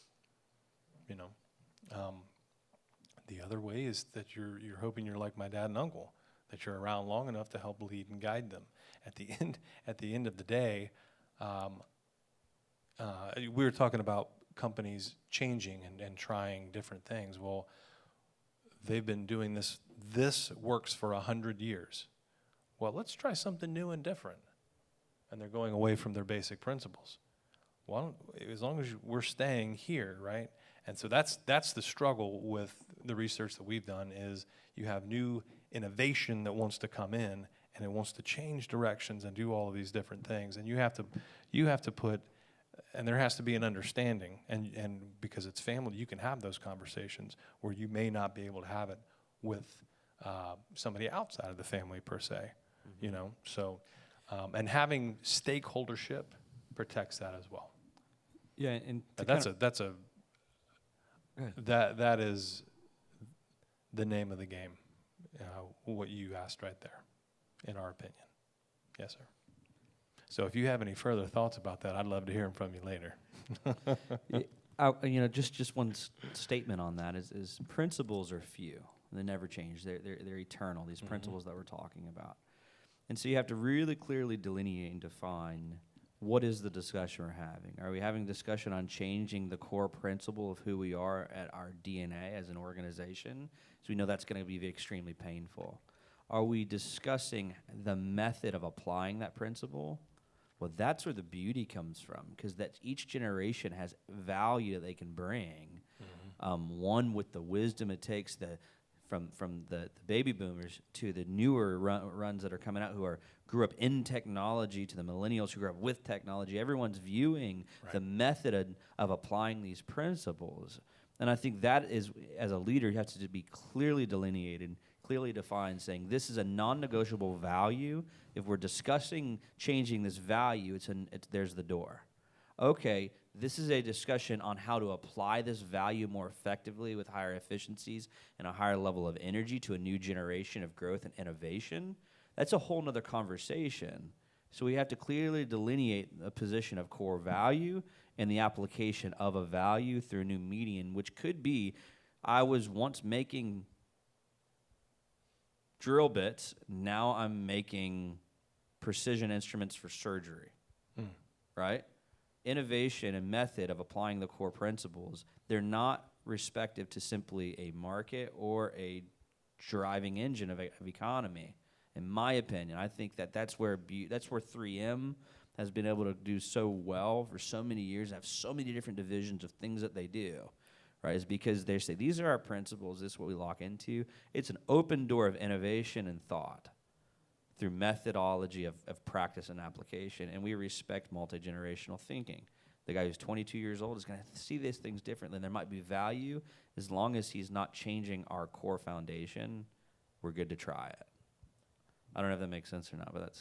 S2: the other way is that you're hoping you're like my dad and uncle, that you're around long enough to help lead and guide them. At the end of the day, we were talking about companies changing and trying different things. Well, they've been doing this. This works for 100 years. Well, let's try something new and different. And they're going away from their basic principles. Well, as long as we're staying here, right? And so that's the struggle with the research that we've done is you have new innovation that wants to come in and it wants to change directions and do all of these different things. And you have to put, and there has to be an understanding. And because it's family, you can have those conversations where you may not be able to have it with somebody outside of the family per se, So, and having stakeholdership protects that as well.
S1: Yeah, and
S2: that is the name of the game. What you asked right there, in our opinion. Yes, sir. So if you have any further thoughts about that, I'd love to hear them from you later.
S1: Just one statement on that is principles are few. They never change. They're eternal, these principles that we're talking about. And so you have to really clearly delineate and define what is the discussion we're having. Are we having a discussion on changing the core principle of who we are at our DNA as an organization? So we know that's going to be extremely painful. Are we discussing the method of applying that principle? Well, that's where the beauty comes from, because that each generation has value that they can bring. One with the wisdom it takes from the baby boomers to the newer runs that are coming out who grew up in technology to the millennials who grew up with technology. Everyone's viewing the method of applying these principles. And I think that is, as a leader, you have to be clearly delineated, clearly defined, saying this is a non-negotiable value. If we're discussing changing this value, there's the door. Okay, this is a discussion on how to apply this value more effectively with higher efficiencies and a higher level of energy to a new generation of growth and innovation. That's a whole nother conversation. So we have to clearly delineate a position of core value and the application of a value through a new median, which could be, I was once making drill bits, now I'm making precision instruments for surgery, right? Innovation and method of applying the core principles, they're not respective to simply a market or a driving engine of economy. In my opinion, I think that's where 3M has been able to do so well for so many years, have so many different divisions of things that they do, right, is because they say, these are our principles, this is what we lock into. It's an open door of innovation and thought through methodology of practice and application, and we respect multi-generational thinking. The guy who's 22 years old is going to see these things differently, and there might be value. As long as he's not changing our core foundation, we're good to try it. I don't know if that makes sense or not, but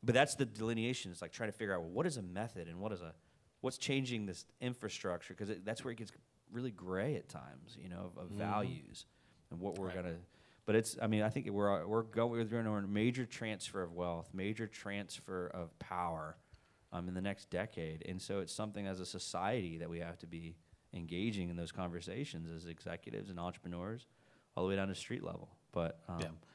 S1: that's the delineation. It's like trying to figure out, well, what is a method and what's changing this infrastructure? Because that's where it gets really gray at times, of values and what we're gonna. But I think we're doing a major transfer of wealth, major transfer of power, in the next decade, and so it's something as a society that we have to be engaging in those conversations as executives and entrepreneurs, all the way down to street level. But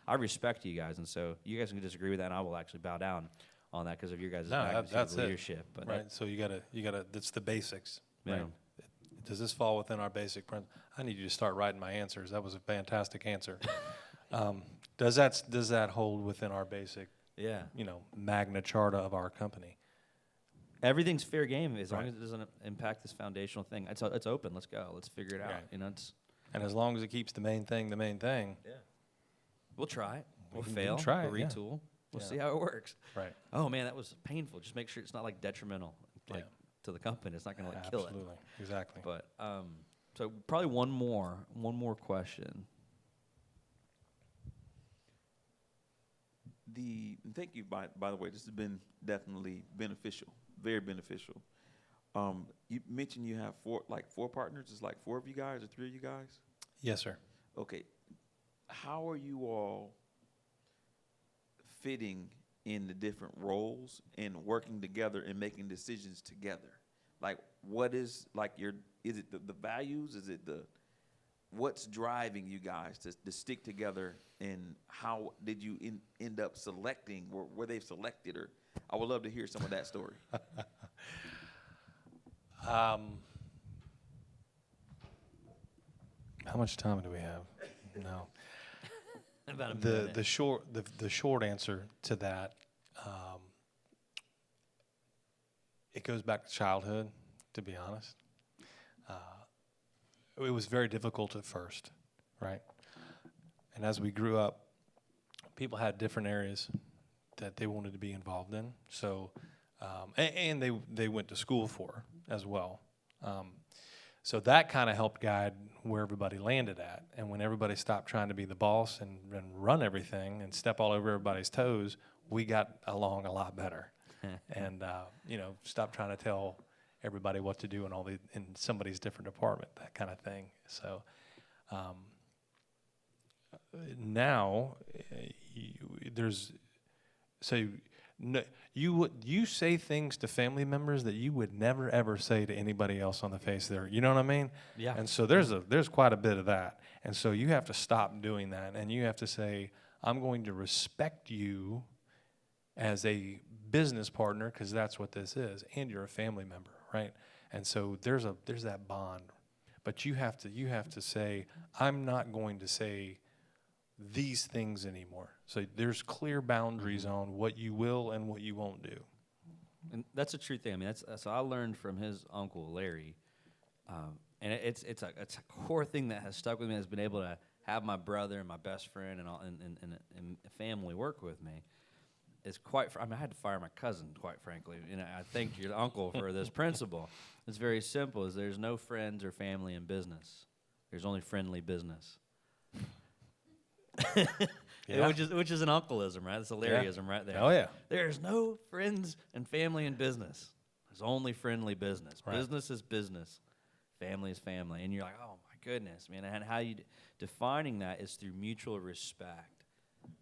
S1: I respect you guys, and so you guys can disagree with that, and I will actually bow down on that because of your guys' magnitude of leadership. But
S2: right. So you gotta. That's the basics.
S1: Yeah.
S2: Right. Does this fall within our basic principles? I need you to start writing my answers. That was a fantastic answer. Does that hold within our basic?
S1: Yeah.
S2: Magna Charta of our company?
S1: Everything's fair game as long as it doesn't impact this foundational thing. It's open. Let's go. Let's figure it out.
S2: Right. And as long as it keeps the main thing.
S1: Yeah. We'll try it. We'll fail.
S2: Try it.
S1: We'll retool. We'll see how it works.
S2: Right.
S1: Oh man, that was painful. Just make sure it's not detrimental, to the company. It's not going to kill it.
S2: Absolutely. Exactly.
S1: But so probably one more question.
S7: Thank you. By the way, this has been definitely beneficial, very beneficial. You mentioned you have four partners. It's like 4 of you guys or 3 of you guys.
S2: Yes, sir.
S7: Okay, how are you all fitting in the different roles and working together and making decisions together? Like, what is is it the values? Is it what's driving you guys to stick together, and how did you end up selecting? Were they selected, or I would love to hear some of that story.
S2: How much time do we have? No.
S1: About a minute.
S2: The short answer to that, it goes back to childhood, to be honest. It was very difficult at first, right? And as we grew up, people had different areas that they wanted to be involved in. So, and they went to school for as well. So that kind of helped guide where everybody landed at. And when everybody stopped trying to be the boss and run everything and step all over everybody's toes, we got along a lot better. And stopped trying to tell everybody what to do in somebody's different department, that kind of thing. So now you say things to family members that you would never ever say to anybody else on the face there. You know what I mean?
S1: Yeah.
S2: And so there's quite a bit of that. And so you have to stop doing that, and you have to say, I'm going to respect you as a business partner, because that's what this is, and you're a family member, right? And so there's that bond, but you have to say, I'm not going to say these things anymore. So there's clear boundaries on what you will and what you won't do.
S1: And that's a true thing. I mean, so I learned from his uncle Larry, and it's a core thing that has stuck with me. Has been able to have my brother and my best friend and family work with me. It's I had to fire my cousin, quite frankly. I thank your uncle for this principle. It's very simple: is there's no friends or family in business. There's only friendly business.
S2: Yeah.
S1: Which is an uncleism, right? It's a Larryism right there.
S2: Oh yeah.
S1: There's no friends and family in business. There's only friendly business.
S2: Right.
S1: Business is business. Family is family. And you're like, oh my goodness, man. And how you defining that is through mutual respect.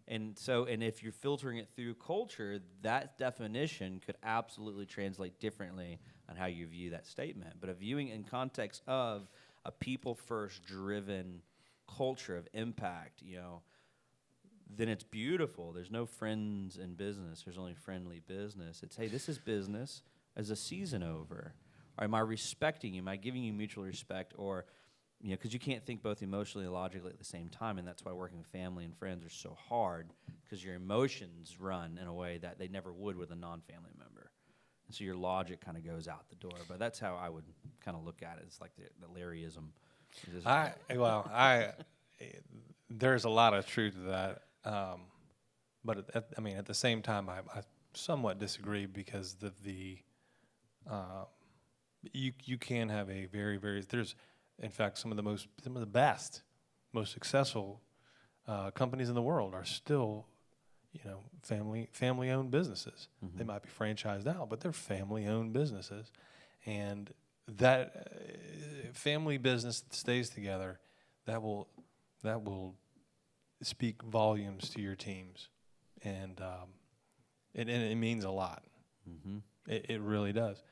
S1: And if you're filtering it through culture, that definition could absolutely translate differently on how you view that statement. But viewing in context of a people-first driven culture of impact, then it's beautiful. There's no friends in business. There's only friendly business. It's, hey, this is business. Is a season over? Or am I respecting you? Am I giving you mutual respect? Or, because you can't think both emotionally and logically at the same time, and that's why working with family and friends are so hard, because your emotions run in a way that they never would with a non-family member. And so your logic kind of goes out the door. But that's how I would kind of look at it. It's like the Larryism.
S2: There's a lot of truth to that. But at the same time, I somewhat disagree, because you can have a there's, in fact, some of the best, most successful companies in the world are still, family owned businesses.
S1: Mm-hmm.
S2: They might be franchised out, but they're family owned businesses, and that family business that stays together, that will speak volumes to your teams, and it means a lot.
S1: Mm-hmm.
S2: It really does.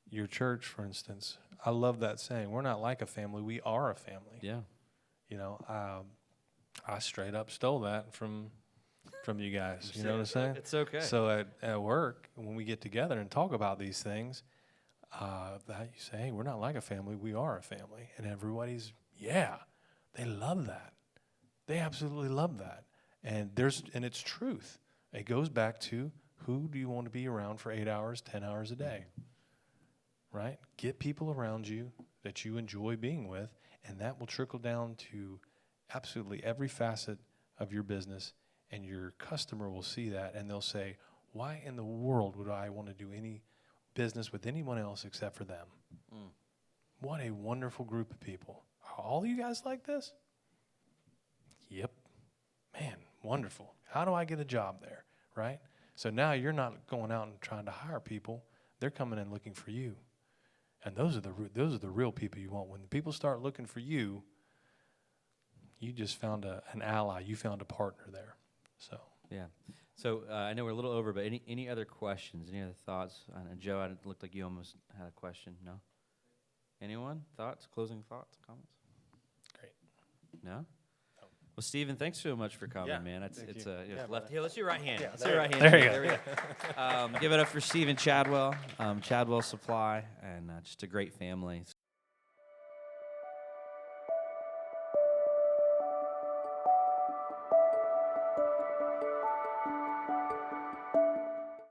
S2: Your church, for instance, I love that saying. We're not like a family. We are a family.
S1: Yeah.
S2: I straight up stole that from you guys. You know what I'm saying?
S1: It's okay.
S2: So at work, when we get together and talk about these things, that you say, hey, we're not like a family. We are a family. And everybody's, they love that. They absolutely love that. And it's truth. It goes back to, who do you want to be around for 8 hours, 10 hours a day? Right? Get people around you that you enjoy being with, and that will trickle down to absolutely every facet of your business, and your customer will see that, and they'll say, why in the world would I want to do any business with anyone else except for them?
S1: Mm.
S2: What a wonderful group of people. Are all you guys like this? Yep. Man, wonderful. How do I get a job there, right? So now you're not going out and trying to hire people. They're coming in looking for you. And those are the real people you want. When people start looking for you, you just found an ally. You found a partner there. So
S1: Yeah. So I know we're a little over, but any other questions? Any other thoughts? Joe, it looked like you almost had a question. No? Anyone? Thoughts? Closing thoughts? Comments?
S2: Great.
S1: No? Well, Stephen, thanks so much for coming,
S2: Yeah,
S1: man. It's
S2: thank
S1: it's
S2: you.
S1: left. Here, let's do right hand. Let's do
S2: there
S1: right hand.
S2: there you
S1: There we go. Give it up for Stephen Chadwell, Chadwell Supply, and just a great family.